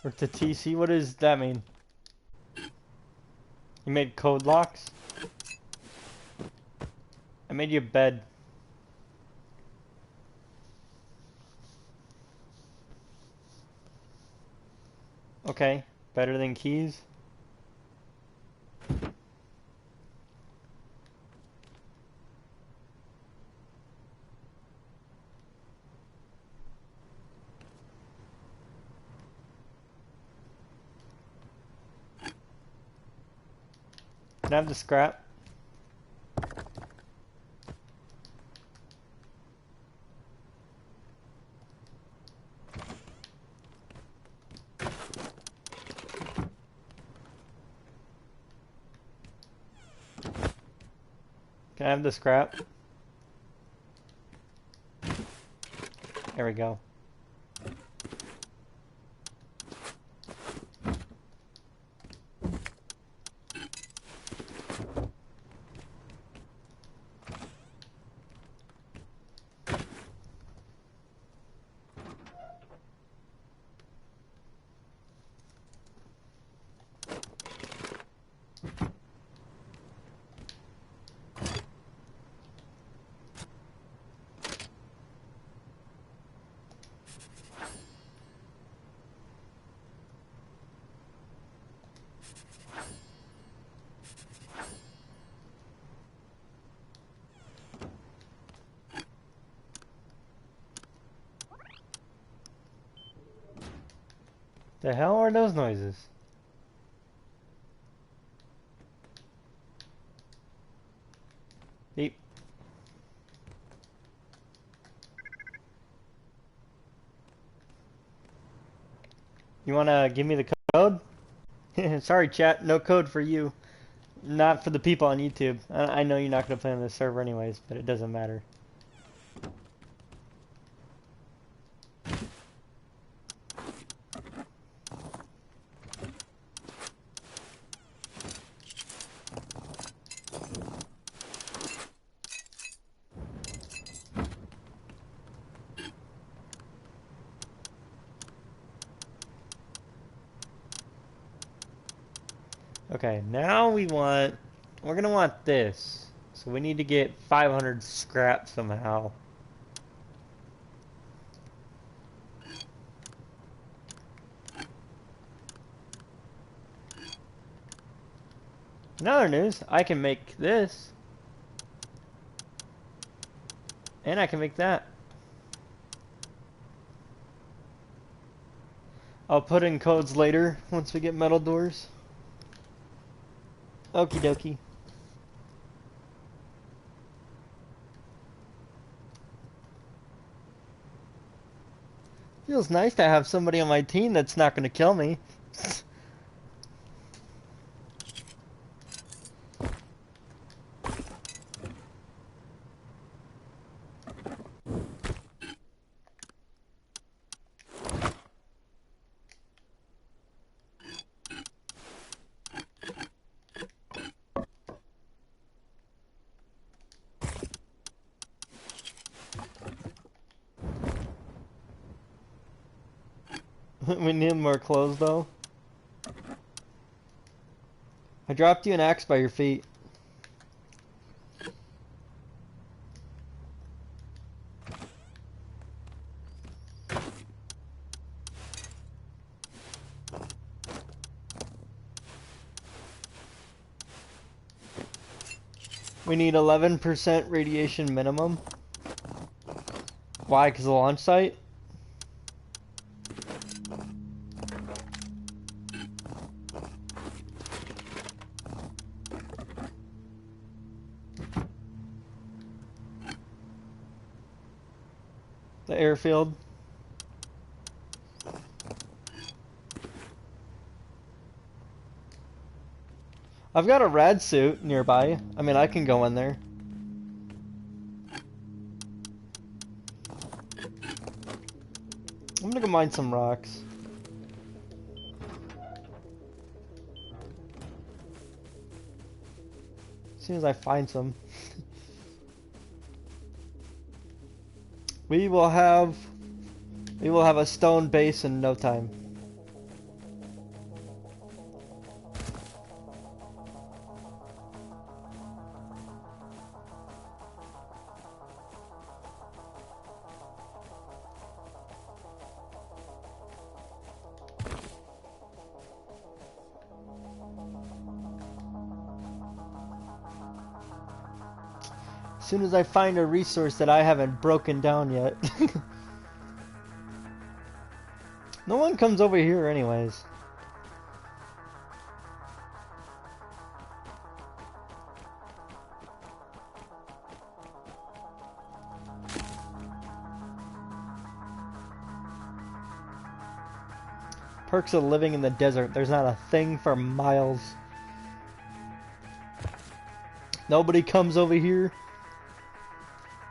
or to TC. What does that mean? You made code locks? I made you a bed. Okay, better than keys. Can I have the scrap? Can I have the scrap? There we go. The hell are those noises? Beep. You wanna give me the code? Sorry, chat. No code for you. Not for the people on YouTube. I know you're not gonna play on this server anyways, but it doesn't matter. Okay, now we're gonna want this. So we need to get 500 scrap somehow. In other news, I can make this. And I can make that. I'll put in codes later once we get metal doors. Okie dokie. Feels nice to have somebody on my team that's not gonna kill me. We need more clothes though. I dropped you an axe by your feet. We need 11% radiation minimum. Why? Because of the launch site? The airfield. I've got a rad suit nearby. I mean, I can go in there. I'm gonna go mine some rocks. As soon as I find some. We will have a stone base in no time. As soon as I find a resource that I haven't broken down yet. No one comes over here anyways. Perks of living in the desert. There's not a thing for miles. Nobody comes over here.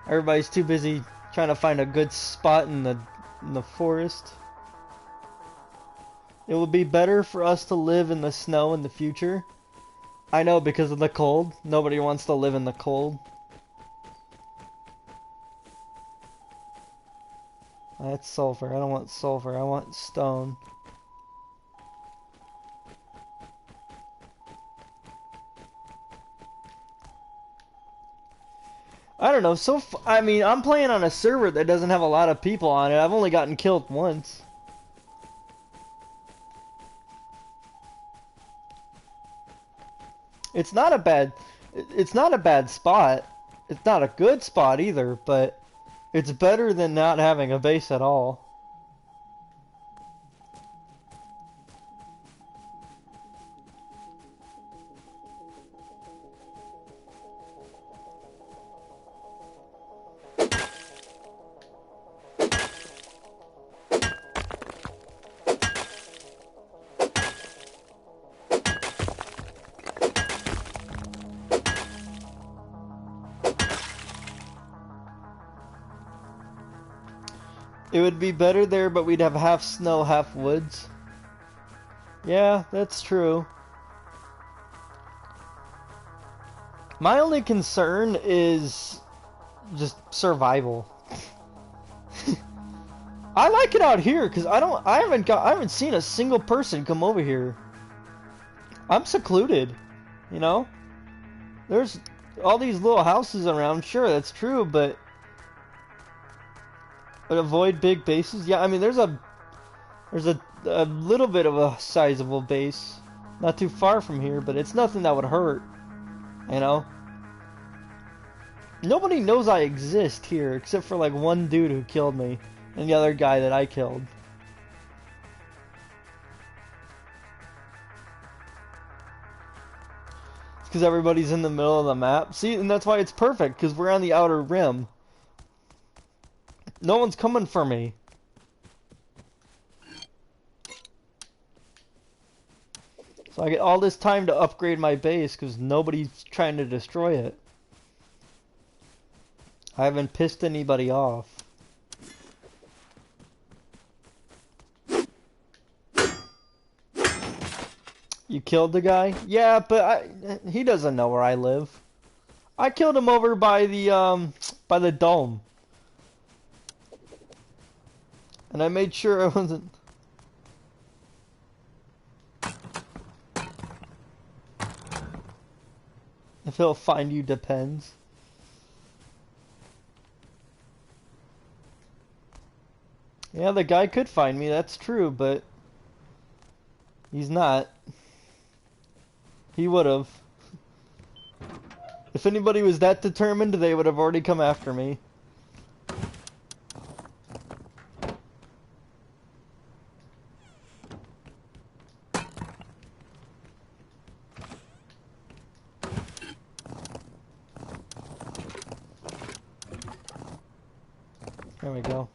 Everybody's too busy trying to find a good spot in the forest. It will be better for us to live in the snow in the future. I know, because of the cold. Nobody wants to live in the cold. That's sulfur. I don't want sulfur. I want stone. I don't know. I mean, I'm playing on a server that doesn't have a lot of people on it. I've only gotten killed once. It's not a bad spot. It's not a good spot either, but it's better than not having a base at all. It would be better there, but we'd have half snow, half woods. Yeah, that's true. My only concern is just survival. I like it out here because I haven't seen a single person come over here. I'm secluded, you know? There's all these little houses around, sure, that's true, but avoid big bases? Yeah, I mean, there's a little bit of a sizable base. Not too far from here, but it's nothing that would hurt, you know? Nobody knows I exist here, except for like one dude who killed me, and the other guy that I killed. Because everybody's in the middle of the map. See, and that's why it's perfect, because we're on the outer rim. No one's coming for me. So I get all this time to upgrade my base, because nobody's trying to destroy it. I haven't pissed anybody off. You killed the guy? Yeah, but he doesn't know where I live. I killed him over by the dome. And I made sure I wasn't... If he'll find you depends. Yeah, the guy could find me, that's true, but... He's not. He would've. If anybody was that determined, they would have already come after me. There we go.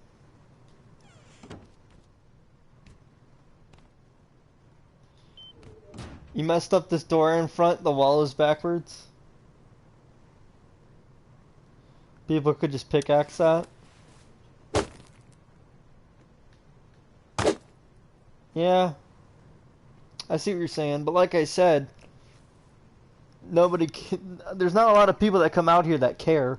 You messed up this door in front, the wall is backwards. People could just pickaxe that. Yeah. I see what you're saying, but like I said, there's not a lot of people that come out here that care.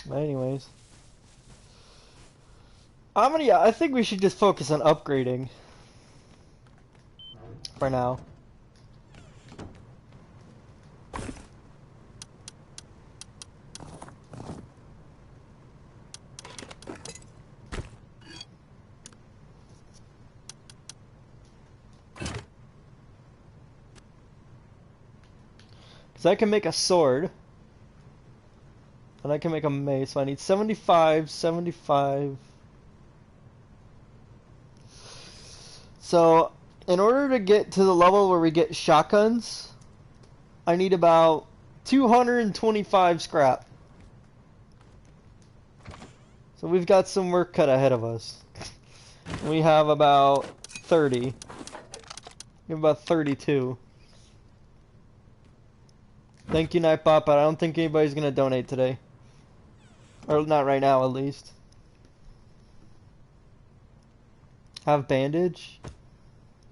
But anyways, I think we should just focus on upgrading for now. Because I can make a sword. And I can make a mace, so I need 75, 75. So, in order to get to the level where we get shotguns, I need about 225 scrap. So we've got some work cut ahead of us. We have about 30. We have about 32. Thank you, Nightbot, but I don't think anybody's gonna donate today. Or not right now, at least. Have bandage?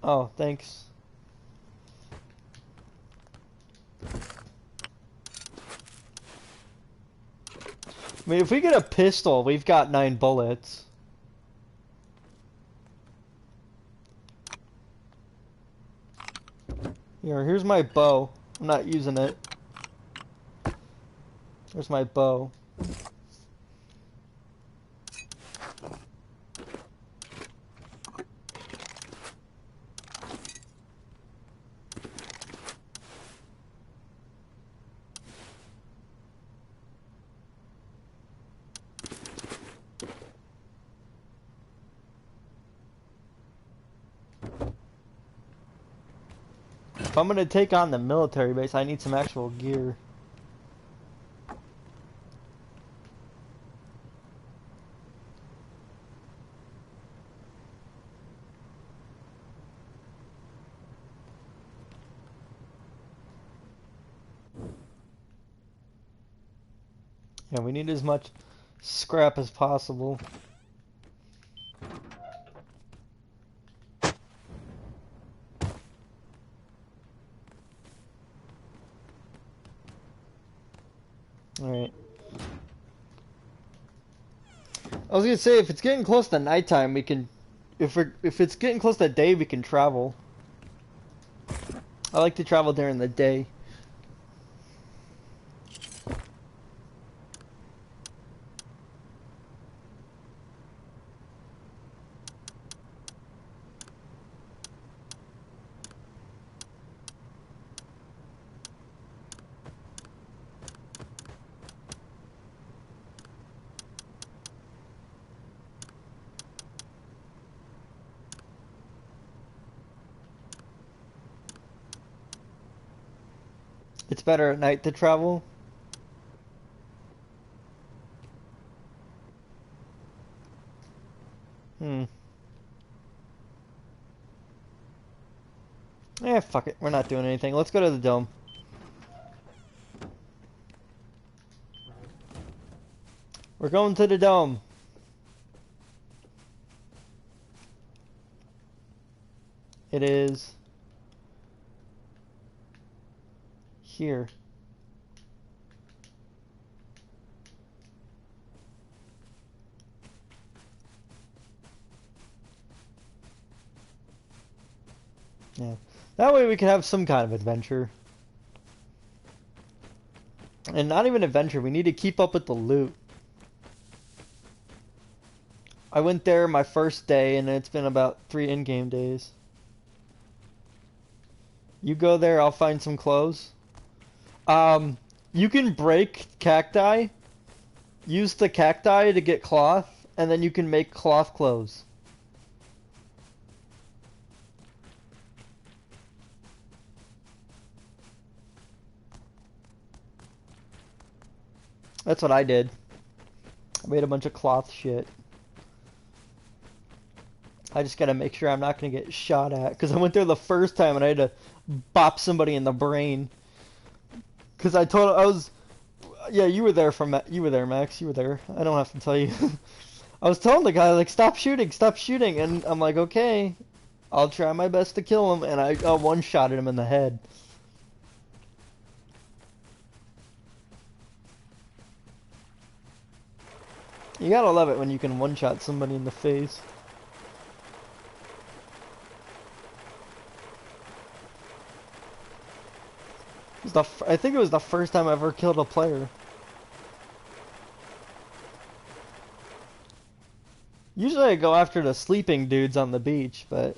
Oh, thanks. I mean, if we get a pistol, we've got 9 bullets. Here's my bow. I'm not using it. There's my bow. If I'm gonna take on the military base, I need some actual gear. Yeah, we need as much scrap as possible. Alright. I was gonna say, if it's getting close to nighttime, we can... If it's getting close to day, we can travel. I like to travel during the day. It's better at night to travel. Eh, fuck it. We're not doing anything. Let's go to the dome. We're going to the dome. It is here. Yeah. That way we can have some kind of adventure. And not even adventure, we need to keep up with the loot. I went there my first day and it's been about 3 in-game days. You go there, I'll find some clothes. You can break cacti, use the cacti to get cloth, and then you can make cloth clothes. That's what I did. I made a bunch of cloth shit. I just gotta make sure I'm not gonna get shot at, because I went there the first time and I had to bop somebody in the brain. Because yeah, you were there you were there, Max. You were there. I don't have to tell you. I was telling the guy, like, stop shooting, and I'm like, okay, I'll try my best to kill him, and I one-shotted him in the head. You gotta love it when you can one-shot somebody in the face. I think it was the first time I ever killed a player. Usually I go after the sleeping dudes on the beach, but...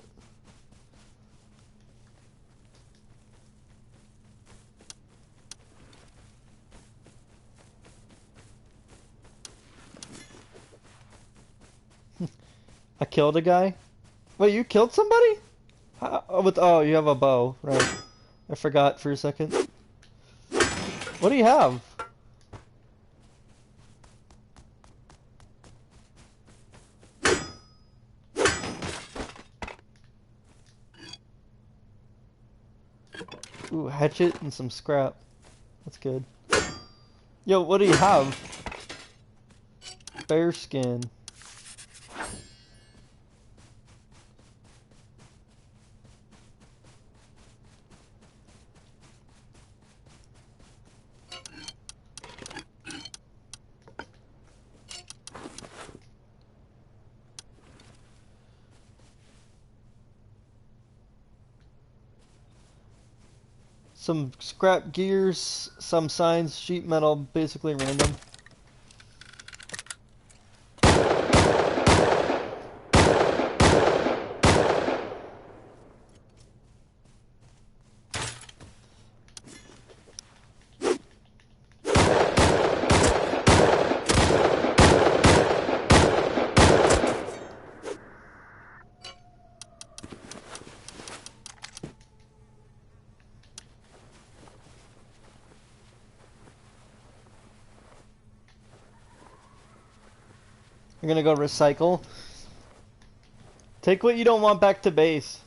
I killed a guy? Wait, you killed somebody? Oh, you have a bow, right. I forgot for a second. What do you have? Ooh, hatchet and some scrap. That's good. Yo, what do you have? Bear skin. Some scrap gears, some signs, sheet metal, basically random. I'm gonna go recycle. Take what you don't want back to base.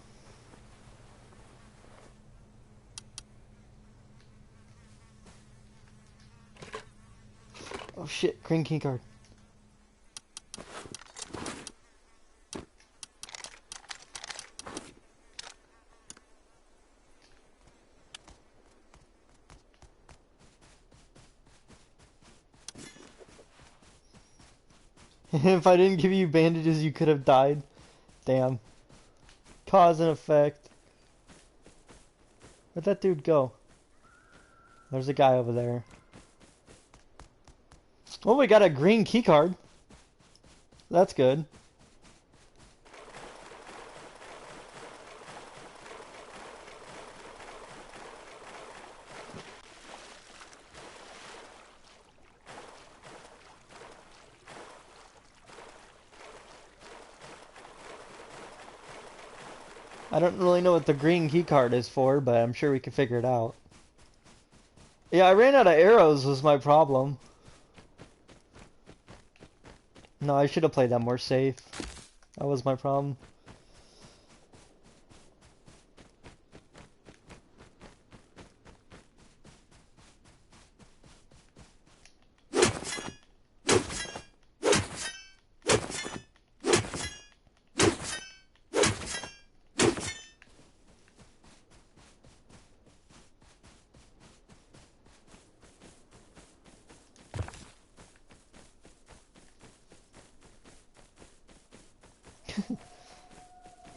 Oh shit, green key card. If I didn't give you bandages, you could have died. Damn. Cause and effect. Where'd that dude go? There's a guy over there. Oh, we got a green key card. That's good. I don't really know what the green key card is for, but I'm sure we can figure it out. Yeah, I ran out of arrows was my problem. No, I should have played that more safe. That was my problem.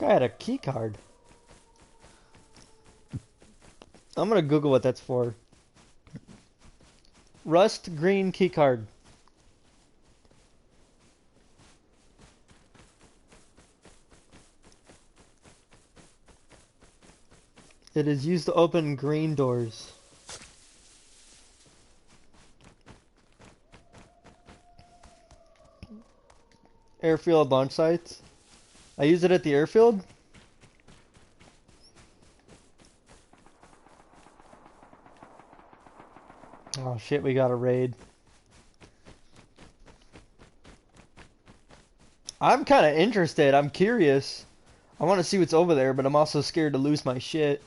Guy had a key card. I'm gonna Google what that's for. Rust green key card. It is used to open green doors. Airfield launch sites. I use it at the airfield. Oh shit, we got a raid. I'm kind of interested. I'm curious. I want to see what's over there, but I'm also scared to lose my shit.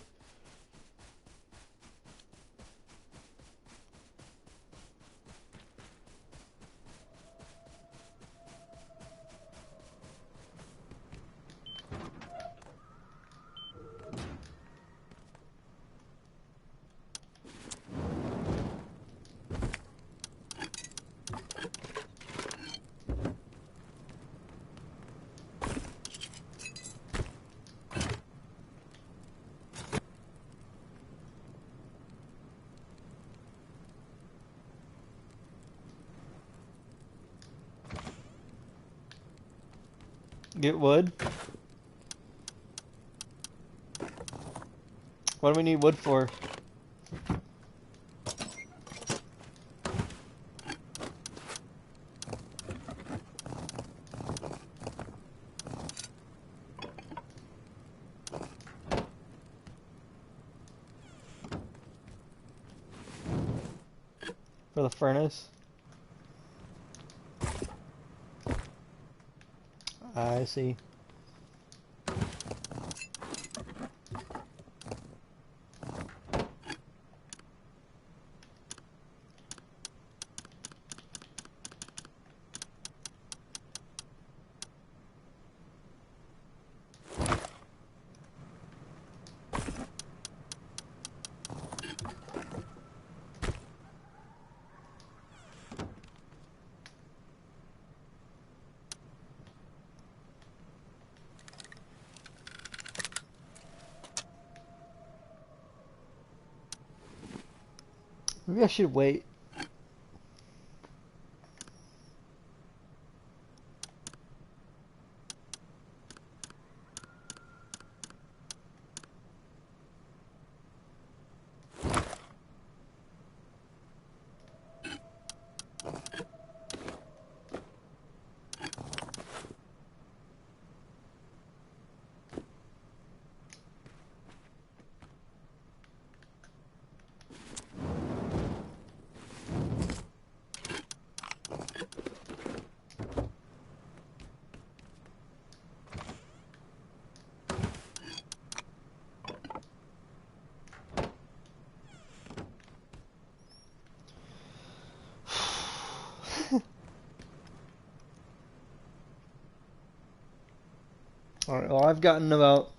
Get wood. What do we need wood for? For the furnace? I see. Maybe I should wait. Alright, well, I've gotten about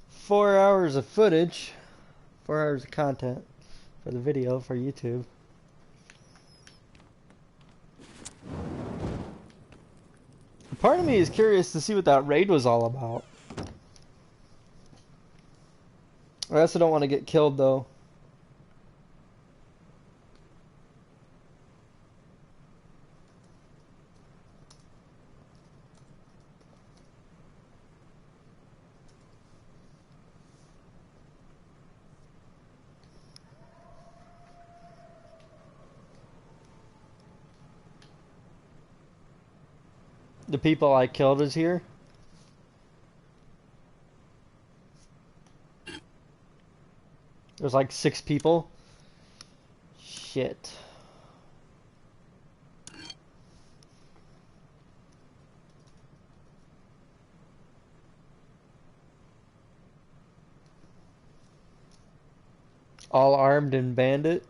4 hours of footage, 4 hours of content for the video for YouTube. Part of me is curious to see what that raid was all about. I also don't want to get killed though. The people I killed is here. There's like 6 people. Shit. All armed and bandit.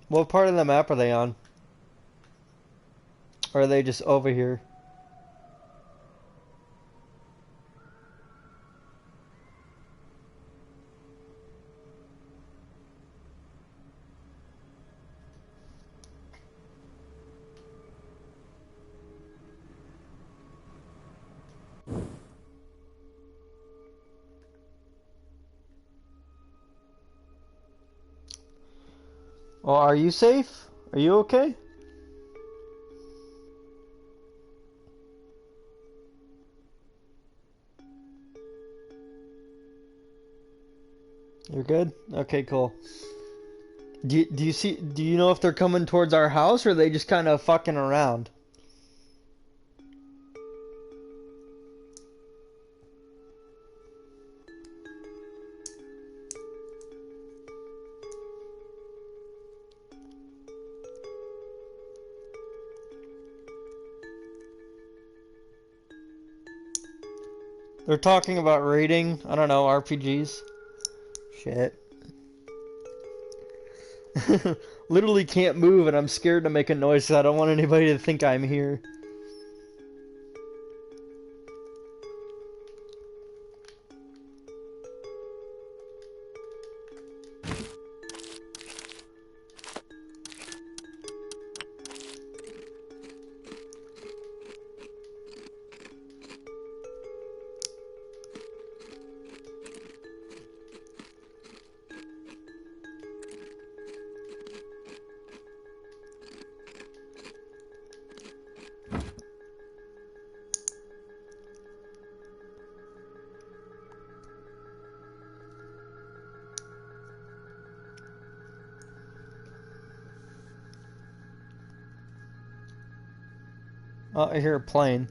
What part of the map are they on? Or are they just over here? Well, are you safe? Are you okay? You're good? Okay, cool. Do you know if they're coming towards our house or are they just kind of fucking around? They're talking about raiding, I don't know, RPGs. Shit. Literally can't move and I'm scared to make a noise so I don't want anybody to think I'm here. Oh, I hear a plane.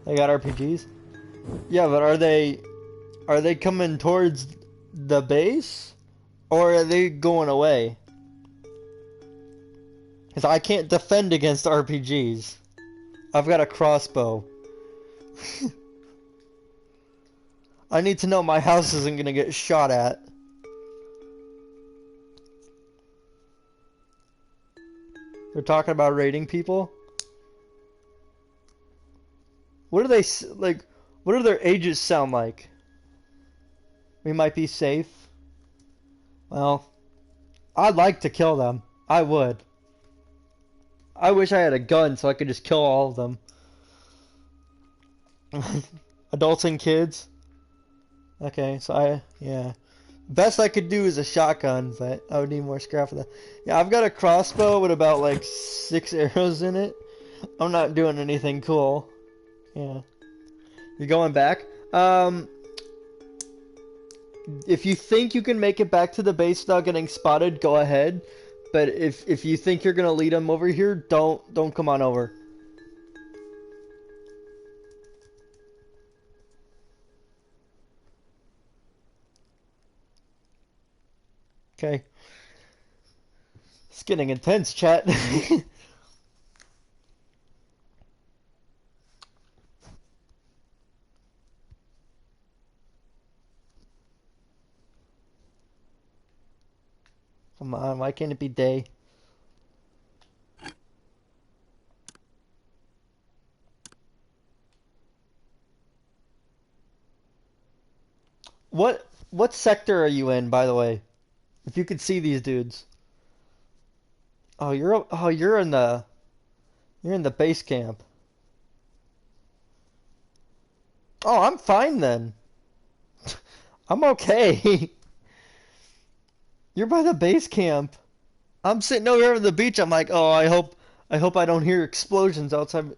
They got RPGs? Yeah, but are they coming towards the base? Or are they going away? Because I can't defend against RPGs. I've got a crossbow. I need to know my house isn't gonna get shot at. They're talking about raiding people? What do they, like, what do their ages sound like? We might be safe. Well, I'd like to kill them. I would. I wish I had a gun so I could just kill all of them. Adults and kids? Okay, so yeah. Best I could do is a shotgun, but I would need more scrap for that. Yeah, I've got a crossbow with about like 6 arrows in it. I'm not doing anything cool. Yeah. You're going back? If you think you can make it back to the base without getting spotted, go ahead. But if you think you're gonna lead them over here, don't come on over. Okay. It's getting intense, chat. Come on, why can't it be day? What sector are you in, by the way? If you could see these dudes. You're in the base camp. Oh, I'm fine then. I'm okay. You're by the base camp. I'm sitting over here on the beach. I'm like, oh, I hope I don't hear explosions outside